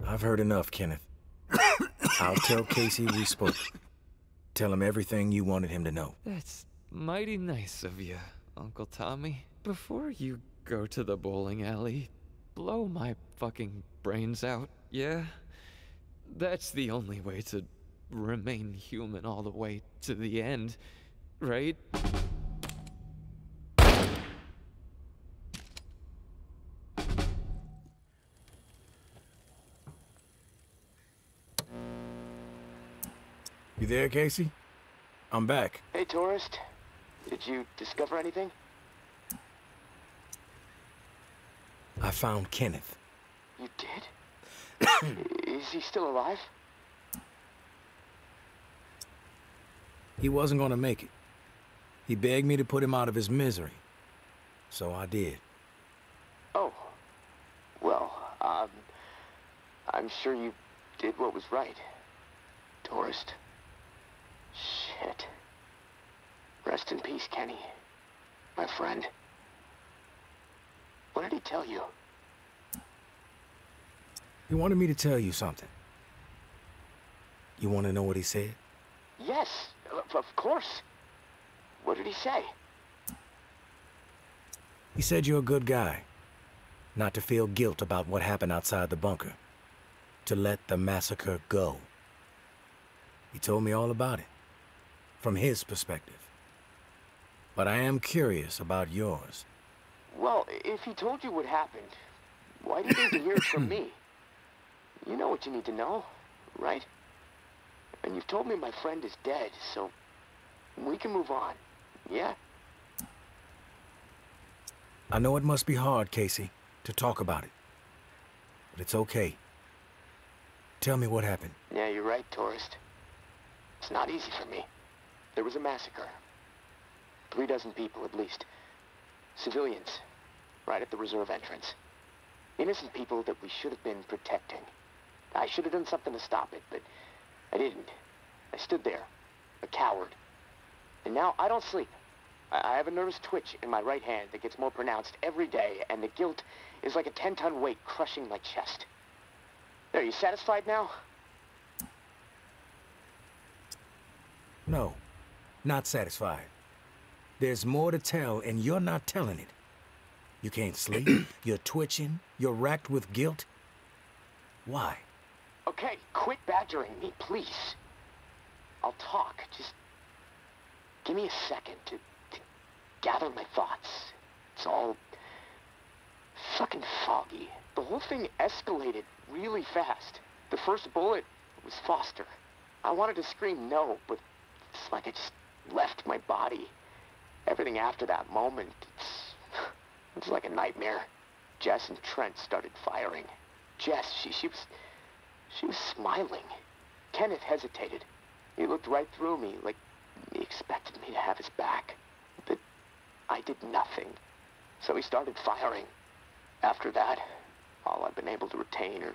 I've heard enough, Kenneth. I'll tell Casey we spoke. Tell him everything you wanted him to know. That's mighty nice of you, Uncle Tommy. Before you go to the bowling alley, blow my fucking brains out, yeah? That's the only way to remain human all the way to the end, right? You there, Casey? I'm back. Hey, tourist. Did you discover anything? I found Kenneth. You did? Is he still alive? He wasn't gonna make it. He begged me to put him out of his misery. So I did. Oh. Well, I'm sure you did what was right. Tourist. Shit. Rest in peace, Kenny. My friend. What did he tell you? He wanted me to tell you something. You want to know what he said? Yes, of course. What did he say? He said you're a good guy. Not to feel guilt about what happened outside the bunker. To let the massacre go. He told me all about it. From his perspective. But I am curious about yours. Well, if he told you what happened, why do you need to hear it from me? You know what you need to know, right? And you've told me my friend is dead, so we can move on, yeah? I know it must be hard, Casey, to talk about it. But it's okay. Tell me what happened. Yeah, you're right, tourist. It's not easy for me. There was a massacre. 36 people, at least. Civilians. right at the reserve entrance. Innocent people that we should have been protecting. I should have done something to stop it, but I didn't. I stood there, a coward. And now I don't sleep. I have a nervous twitch in my right hand that gets more pronounced every day, and the guilt is like a 10-ton weight crushing my chest. There, you satisfied now? No, not satisfied. There's more to tell, and you're not telling it. You can't sleep, you're twitching, you're racked with guilt. Why? Okay, quit badgering me, please. I'll talk, just give me a second to gather my thoughts. It's all fucking foggy. The whole thing escalated really fast. The first bullet was Foster. I wanted to scream no, but it's like I just left my body. Everything after that moment, it's like a nightmare. Jess and Trent started firing. Jess, she was smiling. Kenneth hesitated. He looked right through me, like he expected me to have his back. But I did nothing. So he started firing. After that, all I've been able to retain are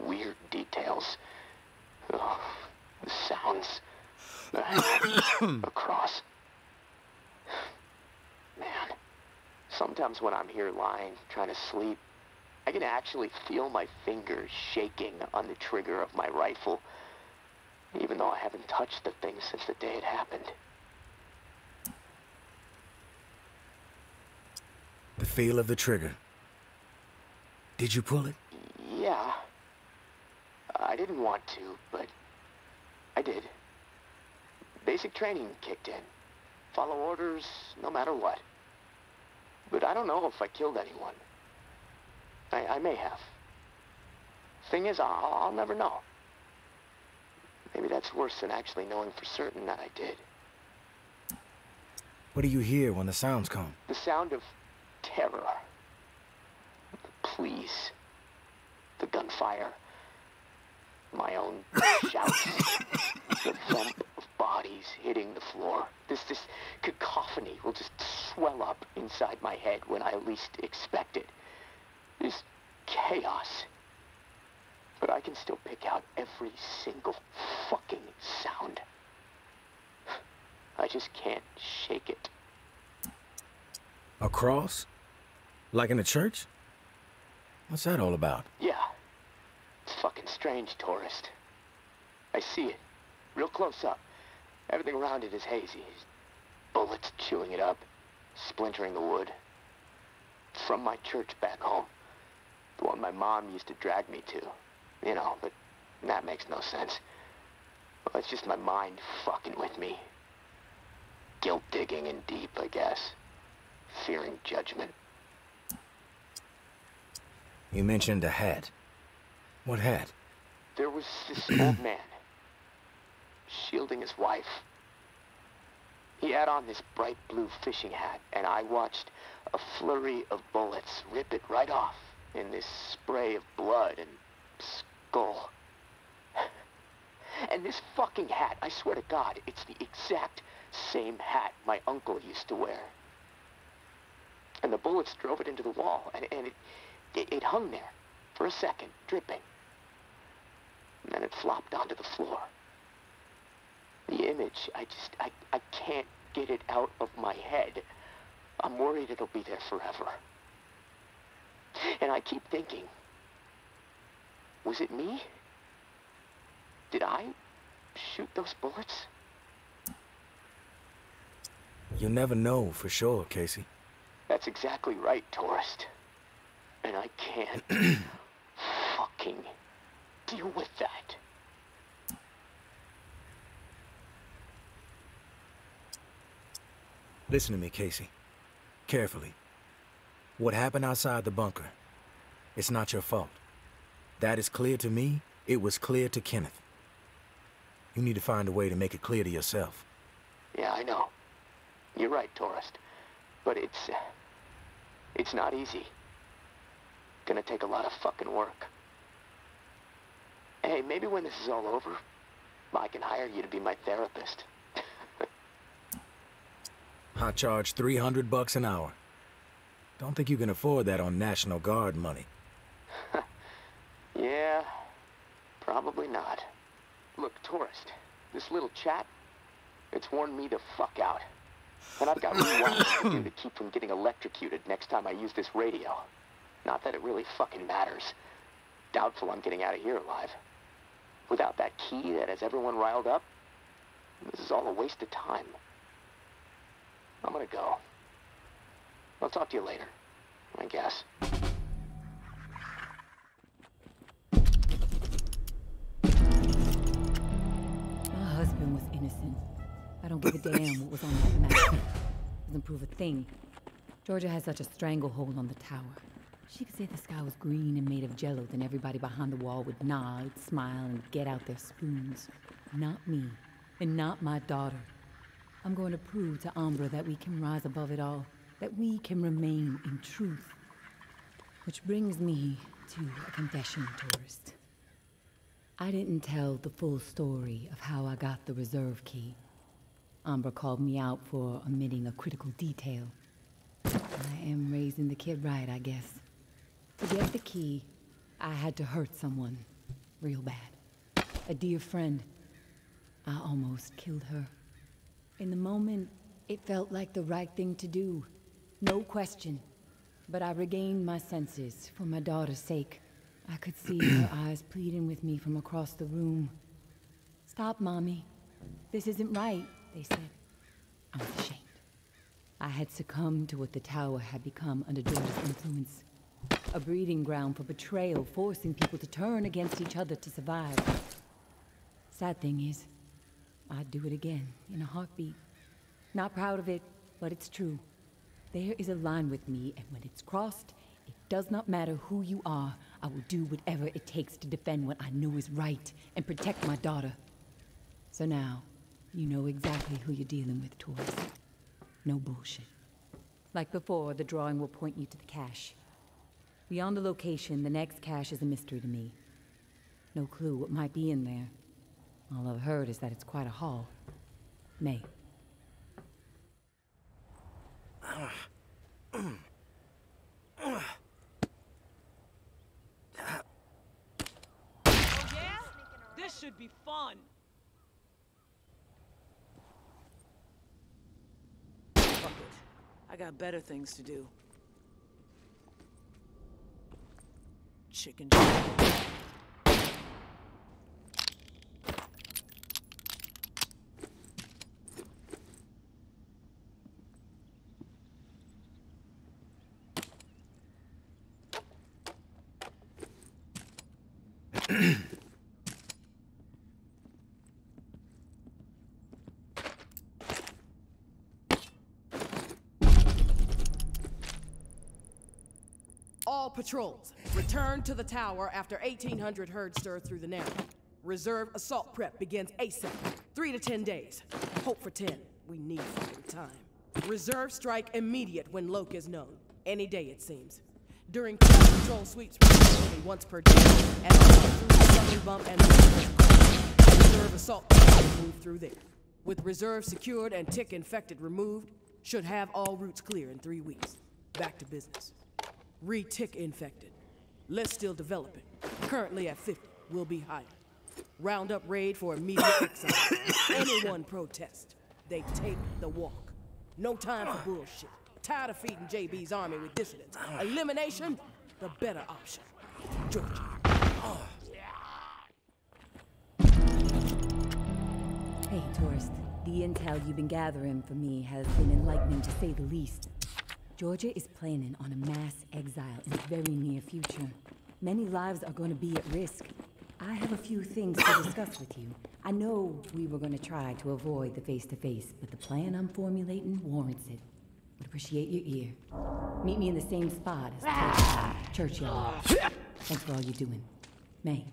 weird details. Oh, the sounds. Across. Man, sometimes when I'm here lying, trying to sleep, I can actually feel my fingers shaking on the trigger of my rifle, even though I haven't touched the thing since the day it happened. The feel of the trigger. Did you pull it? Yeah. I didn't want to, but I did. Basic training kicked in. Follow orders, no matter what. But I don't know if I killed anyone. I may have. Thing is, I'll never know. Maybe that's worse than actually knowing for certain that I did. What do you hear when the sounds come? The sound of terror. The pleas. The gunfire. My own shouts. The thump of bodies hitting the floor. This cacophony will just swell up inside my head when I least expect it. This chaos. But I can still pick out every single fucking sound. I just can't shake it. A cross? Like in a church? What's that all about? Yeah. It's fucking strange, tourist. I see it. Real close up. Everything around it is hazy. Bullets chewing it up. Splintering the wood. It's from my church back home. The one my mom used to drag me to. You know, but that makes no sense. Well, it's just my mind fucking with me. Guilt digging in deep, I guess. Fearing judgment. You mentioned a hat. What hat? There was this old man. Shielding his wife. He had on this bright blue fishing hat, and I watched a flurry of bullets rip it right off in this spray of blood and skull. And this fucking hat, I swear to God, it's the exact same hat my uncle used to wear. And the bullets drove it into the wall, and it hung there for a second, dripping. And then it flopped onto the floor. The image, I can't get it out of my head. I'm worried it'll be there forever. And I keep thinking, was it me? Did I shoot those bullets? You never know for sure, Casey. That's exactly right, tourist. And I can't fucking deal with that. Listen to me, Casey. Carefully. What happened outside the bunker, it's not your fault. That is clear to me. It was clear to Kenneth. You need to find a way to make it clear to yourself. Yeah, I know. You're right, tourist. But it's not easy. Gonna take a lot of fucking work. Hey, maybe when this is all over, I can hire you to be my therapist. I charge $300 an hour. Don't think you can afford that on National Guard money. Yeah, probably not. Look, tourist, this little chat, it's worn me the fuck out. And I've got rewiring to do to keep from getting electrocuted next time I use this radio. Not that it really fucking matters. Doubtful I'm getting out of here alive. Without that key that has everyone riled up, this is all a waste of time. I'm gonna go. I'll talk to you later, I guess. My husband was innocent. I don't give a damn what was on that map. Doesn't prove a thing. Georgia has such a stranglehold on the tower. She could say the sky was green and made of jello, then everybody behind the wall would nod, smile, and get out their spoons. Not me, and not my daughter. I'm going to prove to Umbra that we can rise above it all, that we can remain in truth. Which brings me to a confession, tourist. I didn't tell the full story of how I got the reserve key. Umbra called me out for omitting a critical detail. I am raising the kid right, I guess. To get the key, I had to hurt someone real bad. A dear friend. I almost killed her. In the moment, it felt like the right thing to do. No question. But I regained my senses for my daughter's sake. I could see her eyes pleading with me from across the room. Stop, Mommy. This isn't right, they said. I was ashamed. I had succumbed to what the tower had become under George's influence. A breeding ground for betrayal, forcing people to turn against each other to survive. Sad thing is, I'd do it again, in a heartbeat. Not proud of it, but it's true. There is a line with me, and when it's crossed, it does not matter who you are. I will do whatever it takes to defend what I know is right and protect my daughter. So now, you know exactly who you're dealing with, tourist. No bullshit. Like before, the drawing will point you to the cache. Beyond the location, the next cache is a mystery to me. No clue what might be in there. All I've heard is that it's quite a haul. May. Oh yeah? This should be fun. Fuck it. I got better things to do. Chicken shit. All patrols, return to the tower after 1800 herd stir through the narrow. Reserve assault prep begins ASAP. 3 to 10 days. Hope for 10. We need fucking time. Reserve strike immediate when Loke is known. Any day, it seems. During patrol sweeps only once per day, and through the southern bump and reserve assault move through there. With reserve secured and tick infected removed, should have all routes clear in 3 weeks. Back to business. Re-tick infected. List still developing. Currently at 50. Will be higher. Round up raid for immediate exile. Anyone protest, they take the walk. No time for bullshit. Tired of feeding JB's army with dissidents. Elimination, the better option. Georgia. Hey, tourist. The intel you've been gathering for me has been enlightening to say the least. Georgia is planning on a mass exile in the very near future. Many lives are going to be at risk. I have a few things to discuss with you. I know we were going to try to avoid the face-to-face, but the plan I'm formulating warrants it. Would appreciate your ear. Meet me in the same spot as Churchyard. Thanks for all you're doing. May.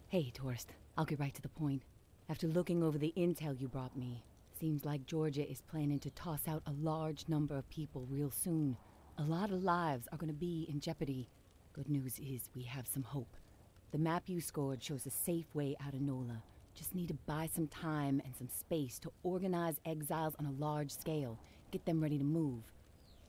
Hey, tourist. I'll get right to the point. After looking over the intel you brought me, seems like Georgia is planning to toss out a large number of people real soon. A lot of lives are going to be in jeopardy. Good news is we have some hope. The map you scored shows a safe way out of NOLA. Just need to buy some time and some space to organize exiles on a large scale. Get them ready to move.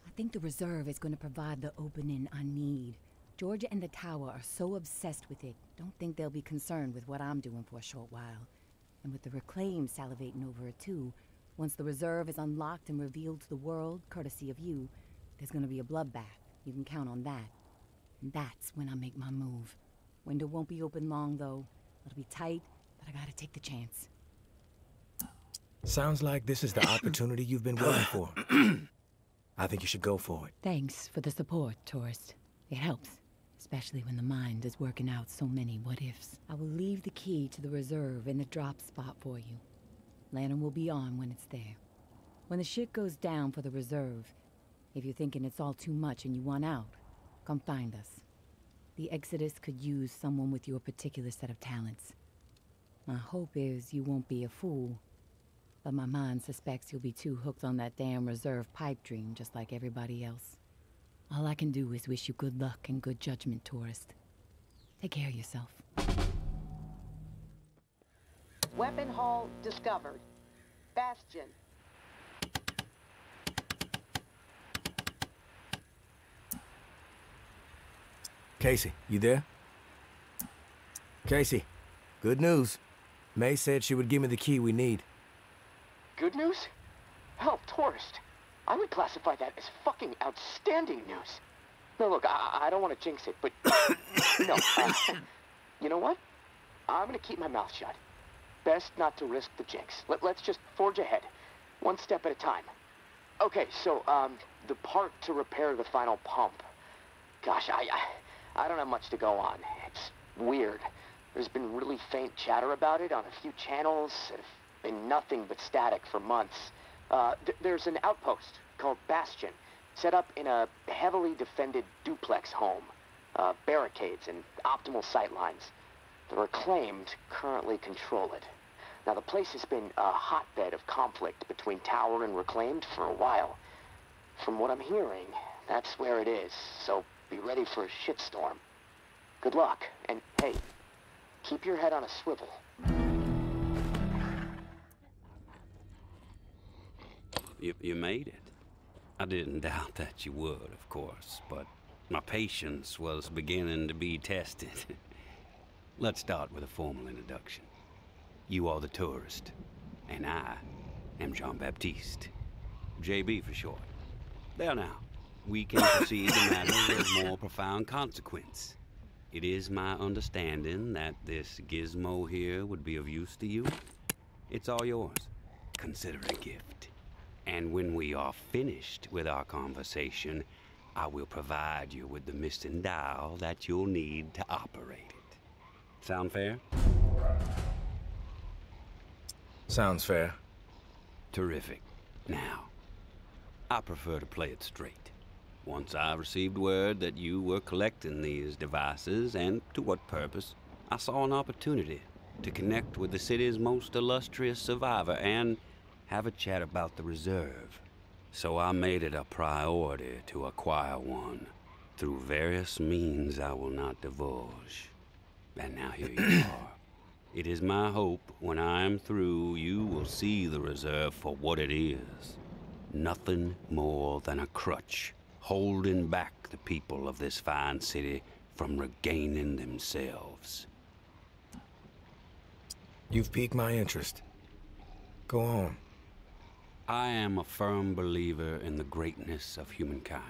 I think the reserve is going to provide the opening I need. Georgia and the tower are so obsessed with it, don't think they'll be concerned with what I'm doing for a short while. And with the Reclaim salivating over it too, once the reserve is unlocked and revealed to the world, courtesy of you, there's gonna be a bloodbath. You can count on that. And that's when I make my move. Window won't be open long though. It'll be tight, but I gotta take the chance. Sounds like this is the opportunity you've been waiting for. I think you should go for it. Thanks for the support, tourist. It helps. Especially when the mind is working out so many what-ifs. I will leave the key to the reserve in the drop spot for you. Lantern will be on when it's there. When the shit goes down for the reserve, if you're thinking it's all too much and you want out, come find us. The Exodus could use someone with your particular set of talents. My hope is you won't be a fool, but my mind suspects you'll be too hooked on that damn reserve pipe dream just like everybody else. All I can do is wish you good luck and good judgment, tourist. Take care of yourself. Weapon haul discovered. Bastion. Casey, you there? Casey, good news. May said she would give me the key we need. Good news? Hell, tourist. I would classify that as fucking outstanding news. No, look, I don't want to jinx it, but... no, you know what? I'm gonna keep my mouth shut. Best not to risk the jinx. Let's just forge ahead, one step at a time. Okay, so, the part to repair the final pump. Gosh, I don't have much to go on. It's weird. There's been really faint chatter about it on a few channels. It's been nothing but static for months. There's an outpost called Bastion, set up in a heavily defended duplex home. Barricades and optimal sightlines. The Reclaimed currently control it. Now, the place has been a hotbed of conflict between Tower and Reclaimed for a while. From what I'm hearing, that's where it is, so be ready for a shitstorm. Good luck, and hey, keep your head on a swivel. You made it. I didn't doubt that you would, of course, but my patience was beginning to be tested. Let's start with a formal introduction. You are the tourist, and I am Jean-Baptiste. JB for short. There now, we can proceed to matters of more profound consequence. It is my understanding that this gizmo here would be of use to you. It's all yours. Consider it a gift. And when we are finished with our conversation, I will provide you with the missing dial that you'll need to operate it. Sound fair? Sounds fair. Terrific. Now, I prefer to play it straight. Once I received word that you were collecting these devices, and to what purpose, I saw an opportunity to connect with the city's most illustrious survivor and have a chat about the reserve. So I made it a priority to acquire one, through various means I will not divulge. And now here you are. It is my hope when I am through, you will see the reserve for what it is. Nothing more than a crutch, holding back the people of this fine city from regaining themselves. You've piqued my interest. Go on. I am a firm believer in the greatness of humankind,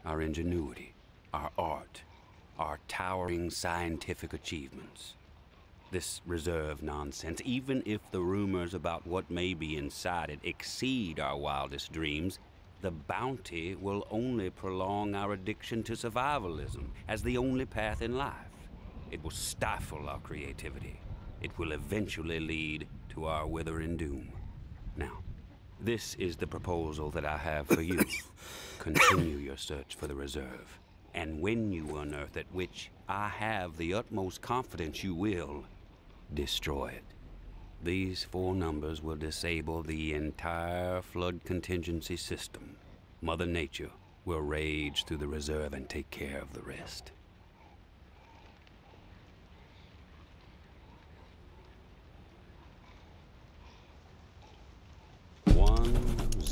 our ingenuity, our art, our towering scientific achievements. This reserve nonsense, even if the rumors about what may be inside it exceed our wildest dreams, the bounty will only prolong our addiction to survivalism as the only path in life. It will stifle our creativity. It will eventually lead to our withering doom. Now, this is the proposal that I have for you. Continue your search for the reserve. And when you unearth it, which I have the utmost confidence you will, destroy it. These 4 numbers will disable the entire flood contingency system. Mother Nature will rage through the reserve and take care of the rest.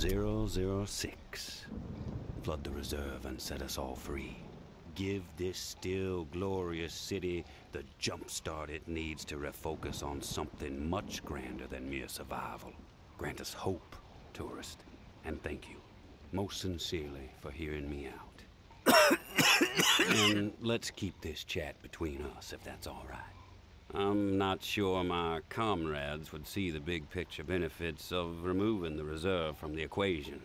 006. Flood the reserve and set us all free. Give this still glorious city the jump start it needs to refocus on something much grander than mere survival. Grant us hope, tourist, and thank you, most sincerely, for hearing me out. And let's keep this chat between us, if that's all right. I'm not sure my comrades would see the big picture benefits of removing the reserve from the equation.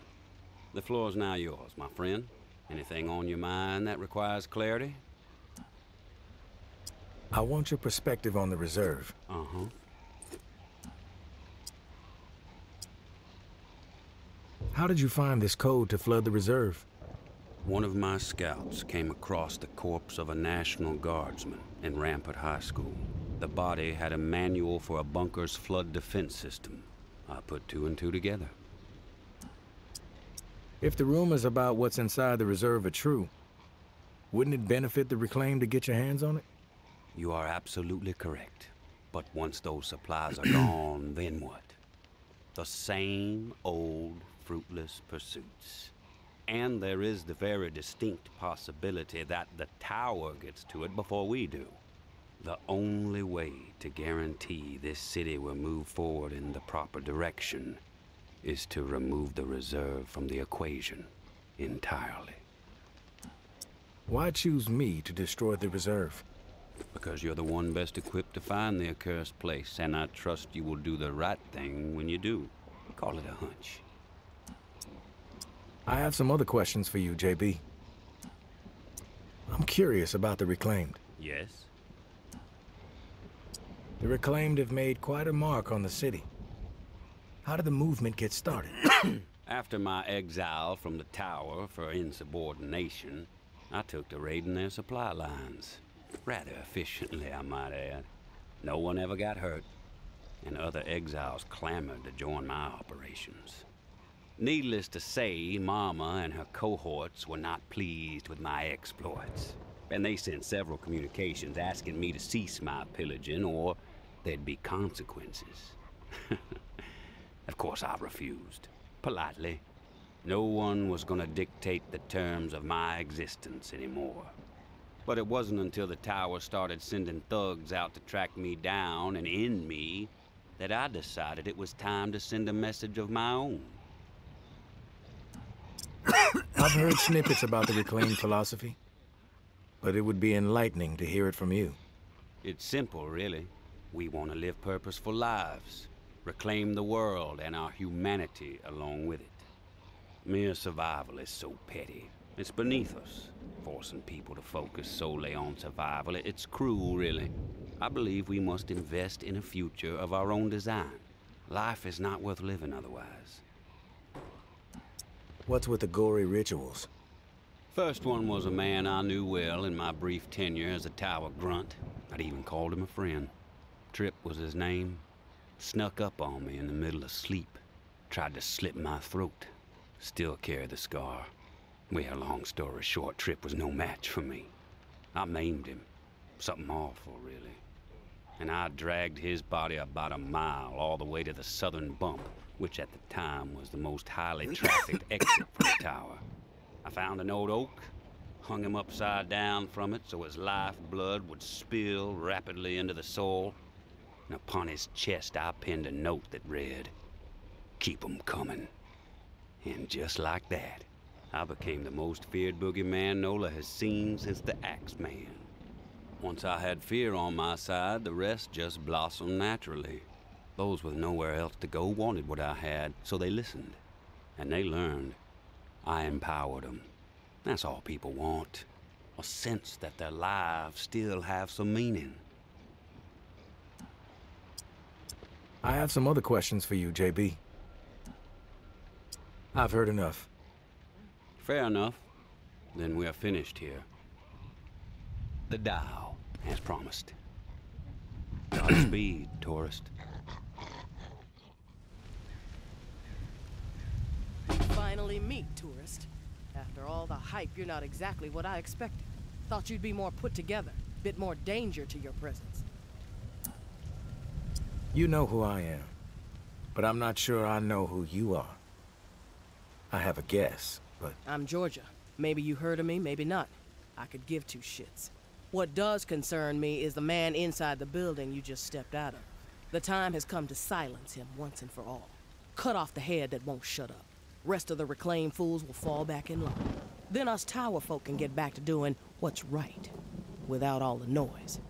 The floor's now yours, my friend. Anything on your mind that requires clarity? I want your perspective on the reserve. Uh-huh. How did you find this code to flood the reserve? One of my scouts came across the corpse of a National Guardsman in Rampart High School. The body had a manual for a bunker's flood defense system. I put two and two together. If the rumors about what's inside the reserve are true, wouldn't it benefit the Reclaim to get your hands on it? You are absolutely correct. But once those supplies are gone, then what? The same old fruitless pursuits. And there is the very distinct possibility that the tower gets to it before we do. The only way to guarantee this city will move forward in the proper direction is to remove the reserve from the equation entirely. Why choose me to destroy the reserve? Because you're the one best equipped to find the accursed place, and I trust you will do the right thing when you do. Call it a hunch. I have some other questions for you, JB. I'm curious about the Reclaimed. Yes? The Reclaimed have made quite a mark on the city. How did the movement get started? After my exile from the tower for insubordination, I took to raiding their supply lines. Rather efficiently, I might add. No one ever got hurt, and other exiles clamored to join my operations. Needless to say, Mama and her cohorts were not pleased with my exploits, and they sent several communications asking me to cease my pillaging or there'd be consequences. Of course, I refused, politely. No one was gonna dictate the terms of my existence anymore. But it wasn't until the tower started sending thugs out to track me down and end me that I decided it was time to send a message of my own. I've heard snippets about the Reclaimed philosophy, but it would be enlightening to hear it from you. It's simple, really. We want to live purposeful lives, reclaim the world and our humanity along with it. Mere survival is so petty. It's beneath us, forcing people to focus solely on survival. It's cruel, really. I believe we must invest in a future of our own design. Life is not worth living otherwise. What's with the gory rituals? First one was a man I knew well in my brief tenure as a tower grunt. I'd even called him a friend. Trip was his name. Snuck up on me in the middle of sleep. Tried to slit my throat. Still carry the scar. Well, long story short, Trip was no match for me. I maimed him. Something awful, really. And I dragged his body about a mile all the way to the southern bump, which at the time was the most highly trafficked exit from the tower. I found an old oak, hung him upside down from it so his lifeblood would spill rapidly into the soil, and upon his chest I pinned a note that read, "Keep 'em coming." And just like that, I became the most feared boogeyman Nola has seen since the Axeman. Once I had fear on my side, the rest just blossomed naturally. Those with nowhere else to go wanted what I had, so they listened. And they learned. I empowered them. That's all people want. A sense that their lives still have some meaning. I have some other questions for you, JB. I've heard enough. Fair enough. Then we are finished here. The dial, as promised. Godspeed, tourist. Finally meet, tourist. After all the hype, you're not exactly what I expected. Thought you'd be more put together, bit more danger to your presence. You know who I am, but I'm not sure I know who you are. I have a guess, but... I'm Georgia. Maybe you heard of me, maybe not. I could give two shits. What does concern me is the man inside the building you just stepped out of. The time has come to silence him once and for all. Cut off the head that won't shut up. Rest of the reclaimed fools will fall back in line. Then us tower folk can get back to doing what's right, without all the noise.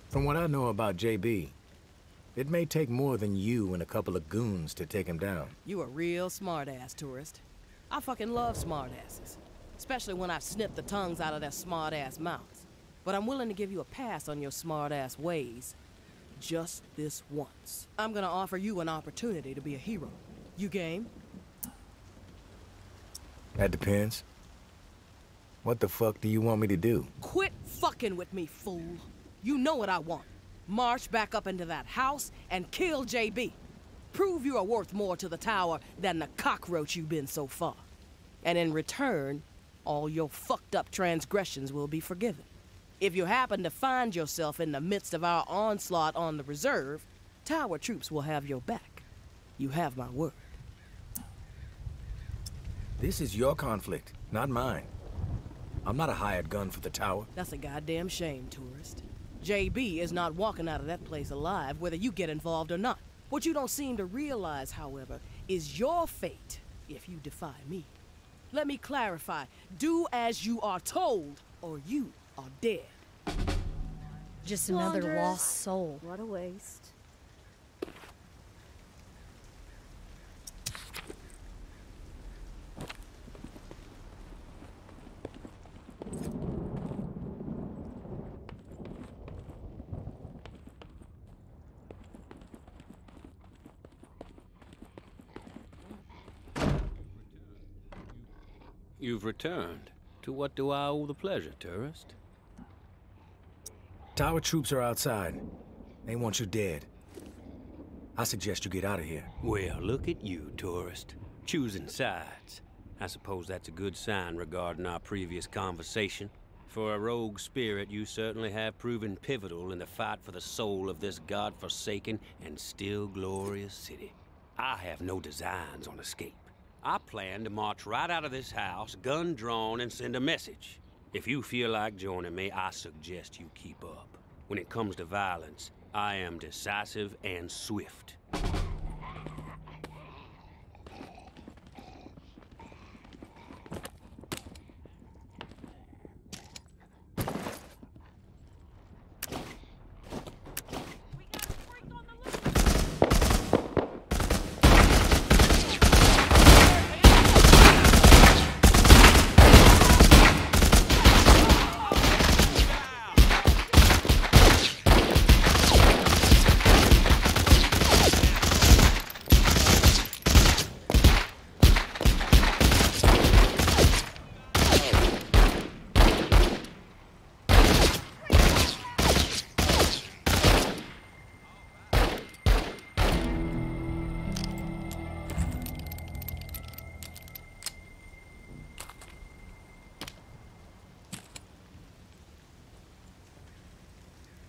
From what I know about JB, it may take more than you and a couple of goons to take him down. You a real smart-ass, tourist. I fucking love smart-asses. Especially when I've snipped the tongues out of their smart-ass mouths. But I'm willing to give you a pass on your smart-ass ways. Just this once. I'm gonna offer you an opportunity to be a hero. You game? That depends. What the fuck do you want me to do? Quit fucking with me, fool. You know what I want. March back up into that house and kill JB. Prove you are worth more to the tower than the cockroach you've been so far. And in return, all your fucked up transgressions will be forgiven. If you happen to find yourself in the midst of our onslaught on the reserve, tower troops will have your back. You have my word. This is your conflict, not mine. I'm not a hired gun for the tower. That's a goddamn shame, tourist. JB is not walking out of that place alive, whether you get involved or not. What you don't seem to realize, however, is your fate if you defy me. Let me clarify. Do as you are told, or you are dead. Just another lost soul. What a waste. You've returned. To what do I owe the pleasure, tourist? Tower troops are outside. They want you dead. I suggest you get out of here. Well, look at you, tourist. Choosing sides. I suppose that's a good sign regarding our previous conversation. For a rogue spirit, you certainly have proven pivotal in the fight for the soul of this godforsaken and still glorious city. I have no designs on escape. I plan to march right out of this house, gun drawn, and send a message. If you feel like joining me, I suggest you keep up. When it comes to violence, I am decisive and swift.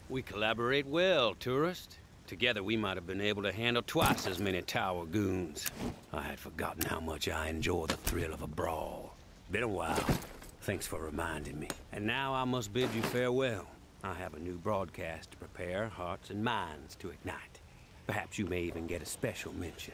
We collaborate well, tourist. Together we might have been able to handle twice as many tower goons. I had forgotten how much I enjoy the thrill of a brawl. Been a while. Thanks for reminding me. And now I must bid you farewell. I have a new broadcast to prepare hearts and minds to ignite. Perhaps you may even get a special mention.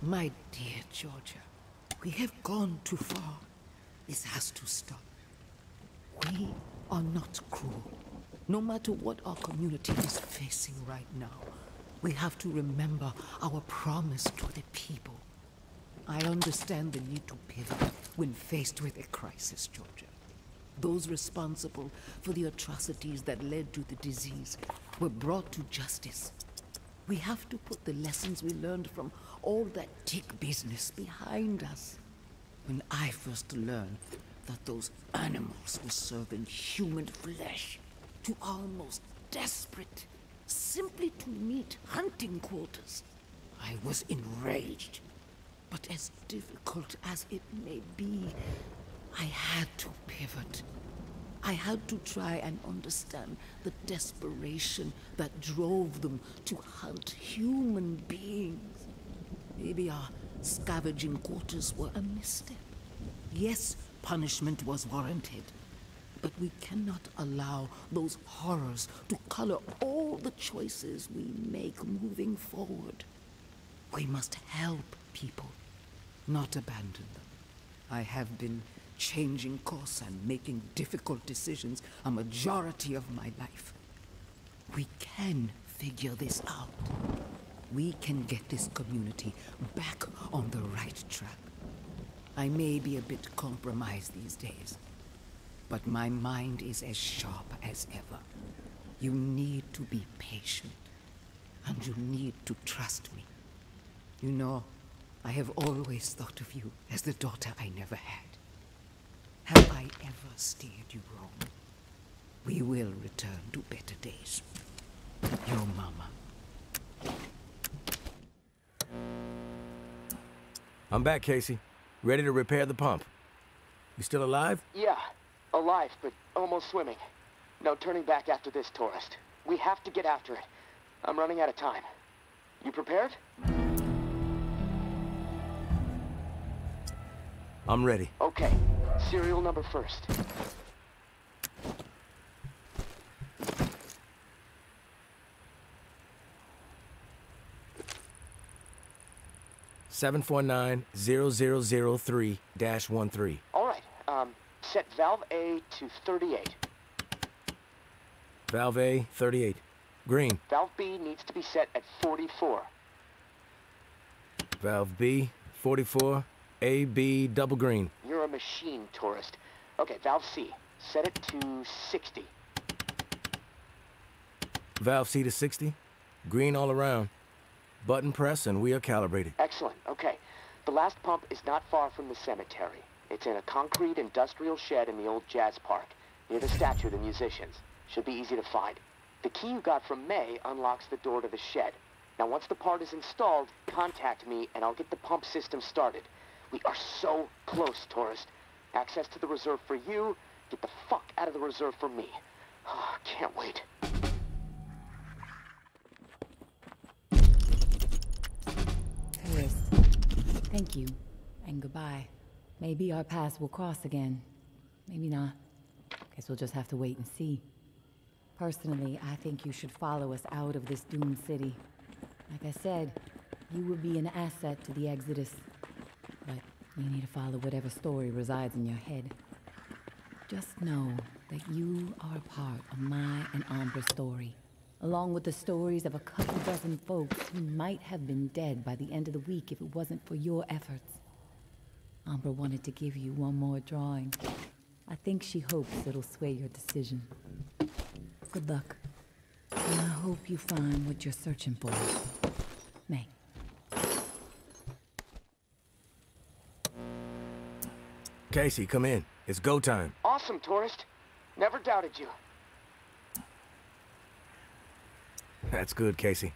My dear Georgia, we have gone too far. This has to stop. We are not cruel. No matter what our community is facing right now, we have to remember our promise to the people. I understand the need to pivot when faced with a crisis, Georgia. Those responsible for the atrocities that led to the disease were brought to justice. We have to put the lessons we learned from all that tick business behind us. When I first learned that those animals were serving human flesh to our most desperate, simply to meet hunting quotas, I was enraged. But as difficult as it may be, I had to pivot. I had to try and understand the desperation that drove them to hunt human beings. Maybe our scavenging quarters were a misstep. Yes, punishment was warranted, but we cannot allow those horrors to color all the choices we make moving forward. We must help people, not abandon them. I have been changing course and making difficult decisions a majority of my life. We can figure this out. We can get this community back on the right track. I may be a bit compromised these days, but my mind is as sharp as ever. You need to be patient, and you need to trust me. You know, I have always thought of you as the daughter I never had. Have I ever steered you wrong? We will return to better days. Your mama. I'm back, Casey. Ready to repair the pump. You still alive? Yeah, alive, but almost swimming. No turning back after this, tourist. We have to get after it. I'm running out of time. You prepared? I'm ready. Okay. Serial number first. (749-0003-13). All right. Set valve A to 38. Valve A, 38. Green. Valve B needs to be set at 44. Valve B, 44. A, B, double green. You're a machine, tourist. Okay, valve C. Set it to 60. Valve C to 60. Green all around. Button press and we are calibrated. Excellent. Okay. The last pump is not far from the cemetery. It's in a concrete industrial shed in the old jazz park, near the statue of the musicians. Should be easy to find. The key you got from May unlocks the door to the shed. Now, once the part is installed, contact me and I'll get the pump system started. We are so close, tourist. Access to the reserve for you. Get the fuck out of the reserve for me. Can't wait. Tourist, thank you, and goodbye. Maybe our paths will cross again. Maybe not. Guess we'll just have to wait and see. Personally, I think you should follow us out of this doomed city. Like I said, you will be an asset to the Exodus. But you need to follow whatever story resides in your head. Just know that you are a part of my and Amber's story, along with the stories of a couple dozen folks who might have been dead by the end of the week if it wasn't for your efforts. Amber wanted to give you one more drawing. I think she hopes it'll sway your decision. Good luck. And I hope you find what you're searching for. May. Casey, come in. It's go time. Awesome, tourist. Never doubted you. That's good, Casey.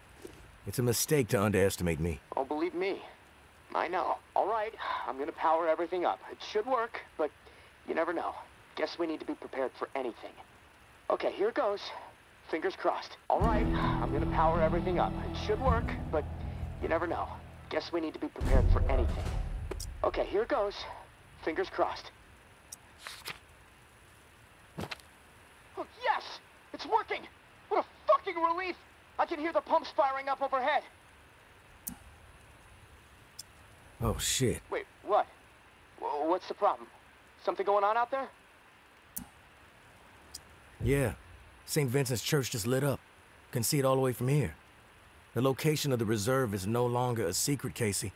It's a mistake to underestimate me. Oh, believe me. I know. All right, I'm gonna power everything up. It should work, but you never know. Guess we need to be prepared for anything. Okay, here it goes. Fingers crossed. All right, I'm gonna power everything up. It should work, but you never know. Guess we need to be prepared for anything. Okay, here it goes. Fingers crossed. Oh, yes! It's working! What a fucking relief! I can hear the pumps firing up overhead. Oh, shit. Wait, what? What's the problem? Something going on out there? Yeah. St. Vincent's Church just lit up. Can see it all the way from here. The location of the reserve is no longer a secret, Casey.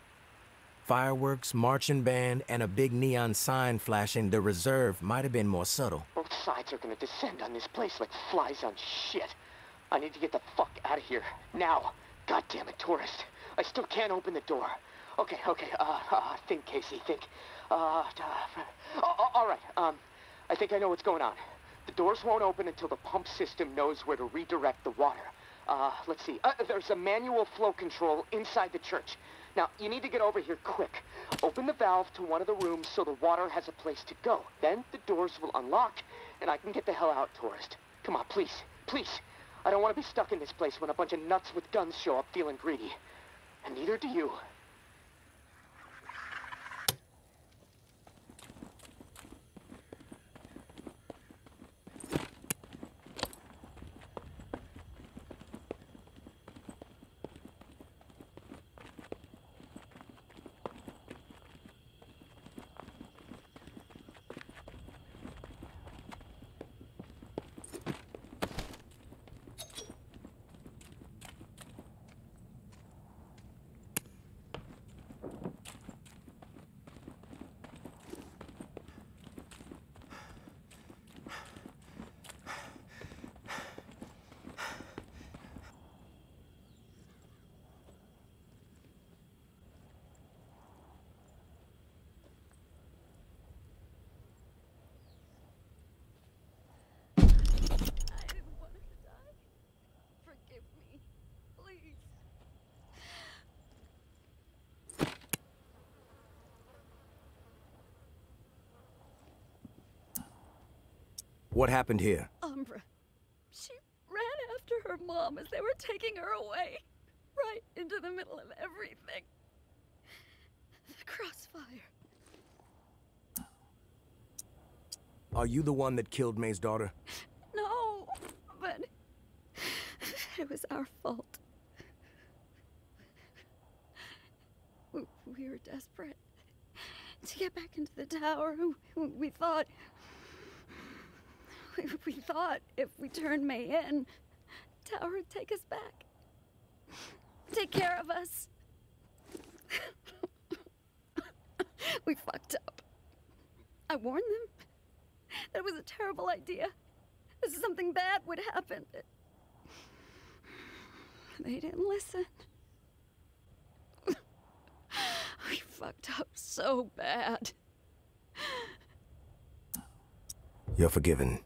Fireworks, marching band, and a big neon sign flashing the reserve might have been more subtle. Both sides are gonna descend on this place like flies on shit. I need to get the fuck out of here. Now. God damn it, tourist. I still can't open the door. Okay, think, Casey, think. All right, I think I know what's going on. The doors won't open until the pump system knows where to redirect the water. Let's see. There's a manual flow control inside the church. Now, you need to get over here quick. Open the valve to one of the rooms so the water has a place to go. Then the doors will unlock, and I can get the hell out, tourist. Come on, please, please. I don't want to be stuck in this place when a bunch of nuts with guns show up feeling greedy. And neither do you. What happened here? Umbra. She ran after her mom as they were taking her away. Right into the middle of everything. The crossfire. Are you the one that killed May's daughter? No, but it was our fault. We were desperate to get back into the tower. We thought if we turned May in, Tower would take us back. Take care of us. We fucked up. I warned them that it was a terrible idea. Something bad would happen. They didn't listen. We fucked up so bad. You're forgiven.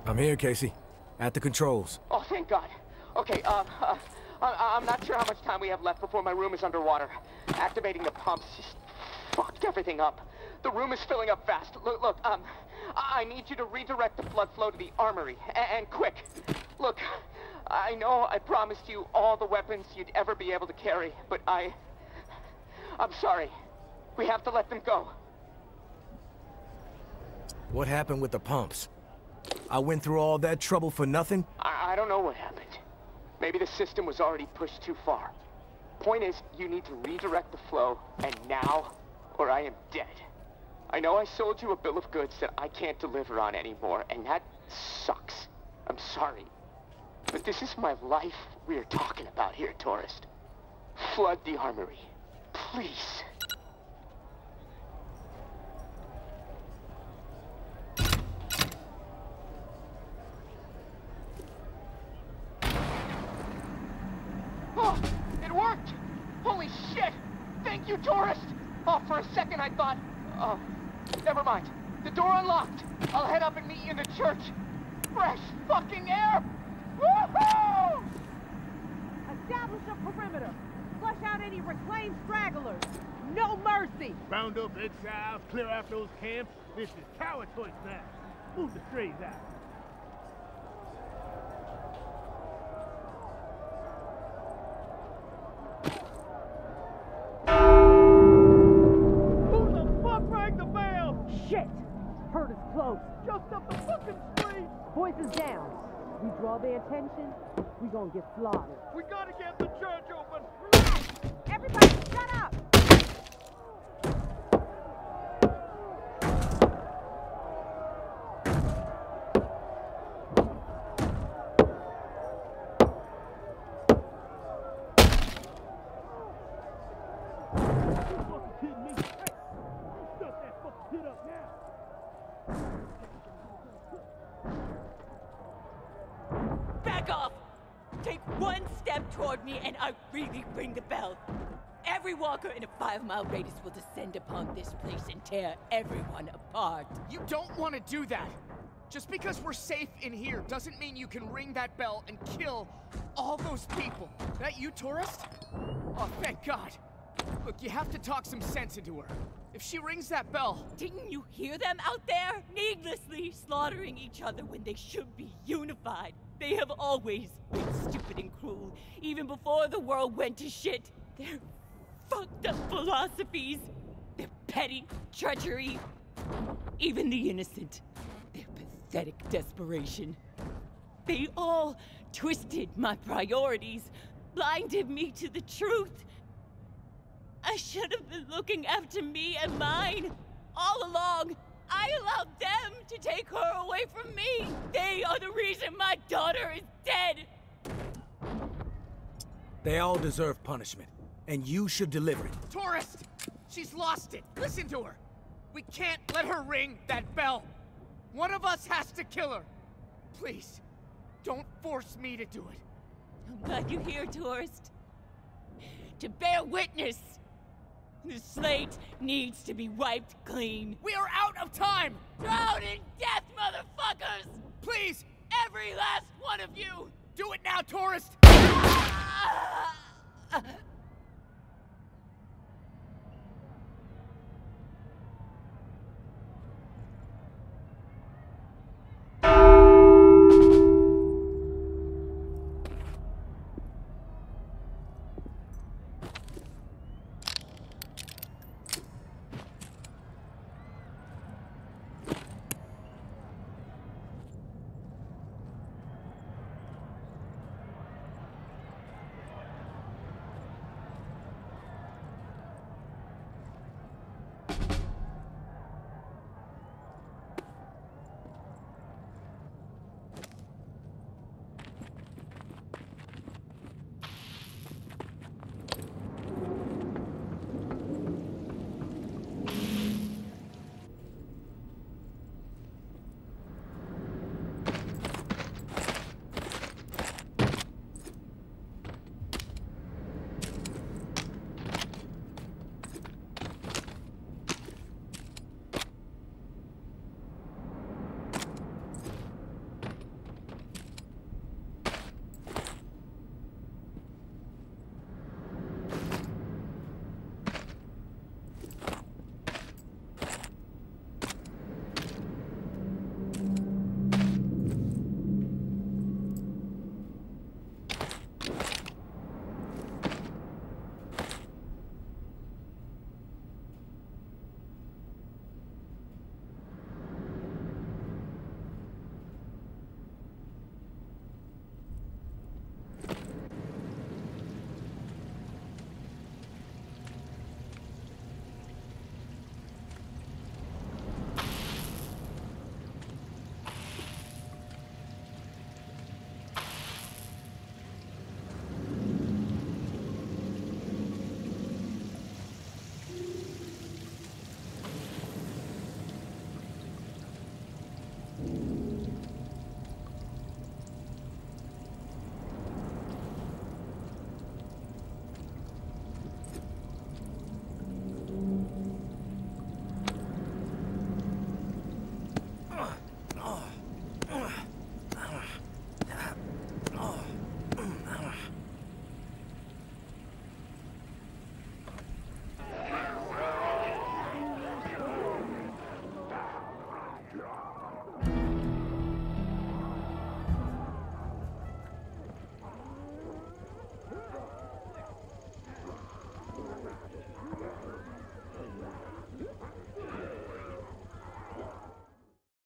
I'm here, Casey. At the controls. Oh, thank God. Okay, I'm not sure how much time we have left before my room is underwater. Activating the pumps just fucked everything up. The room is filling up fast. Look, I need you to redirect the blood flow to the armory, and quick. Look, I know I promised you all the weapons you'd ever be able to carry, but I'm sorry. We have to let them go. What happened with the pumps? I went through all that trouble for nothing? I don't know what happened. Maybe the system was already pushed too far. Point is, you need to redirect the flow, and now, or I am dead. I know I sold you a bill of goods that I can't deliver on anymore, and that sucks. I'm sorry. But this is my life we're talking about here, tourist. Flood the armory. Please. Oh, it worked! Holy shit! Thank you, tourist! Oh, for a second I thought... Oh, never mind. The door unlocked. I'll head up and meet you in the church. Fresh fucking air! Woohoo! Establish a perimeter. Flush out any reclaimed stragglers. No mercy! Round up exiles, clear out those camps. This is tower choice now. Move the strays out. Shit! Herd is close. Just up the fucking street! Voices down. We draw their attention, we gonna get slaughtered. We gotta get the church open! Relax! Everybody shut up! Back off! Take one step toward me and I really ring the bell. Every walker in a 5-mile radius will descend upon this place and tear everyone apart. You don't want to do that. Just because we're safe in here doesn't mean you can ring that bell and kill all those people. That you, tourist? Oh, thank God. Look, you have to talk some sense into her. If she rings that bell... Didn't you hear them out there? Needlessly slaughtering each other when they should be unified. They have always been stupid and cruel, even before the world went to shit. Their fucked up philosophies, their petty treachery, even the innocent, their pathetic desperation. They all twisted my priorities, blinded me to the truth. I should have been looking after me and mine all along. I allowed them to take her away from me. They are the reason my daughter is dead. They all deserve punishment, and you should deliver it. Tourist! She's lost it. Listen to her. We can't let her ring that bell. One of us has to kill her. Please, don't force me to do it. I'm glad you're here, tourist. To bear witness. The slate needs to be wiped clean. We are out of time! Drown in death, motherfuckers! Please! Every last one of you! Do it now, tourist!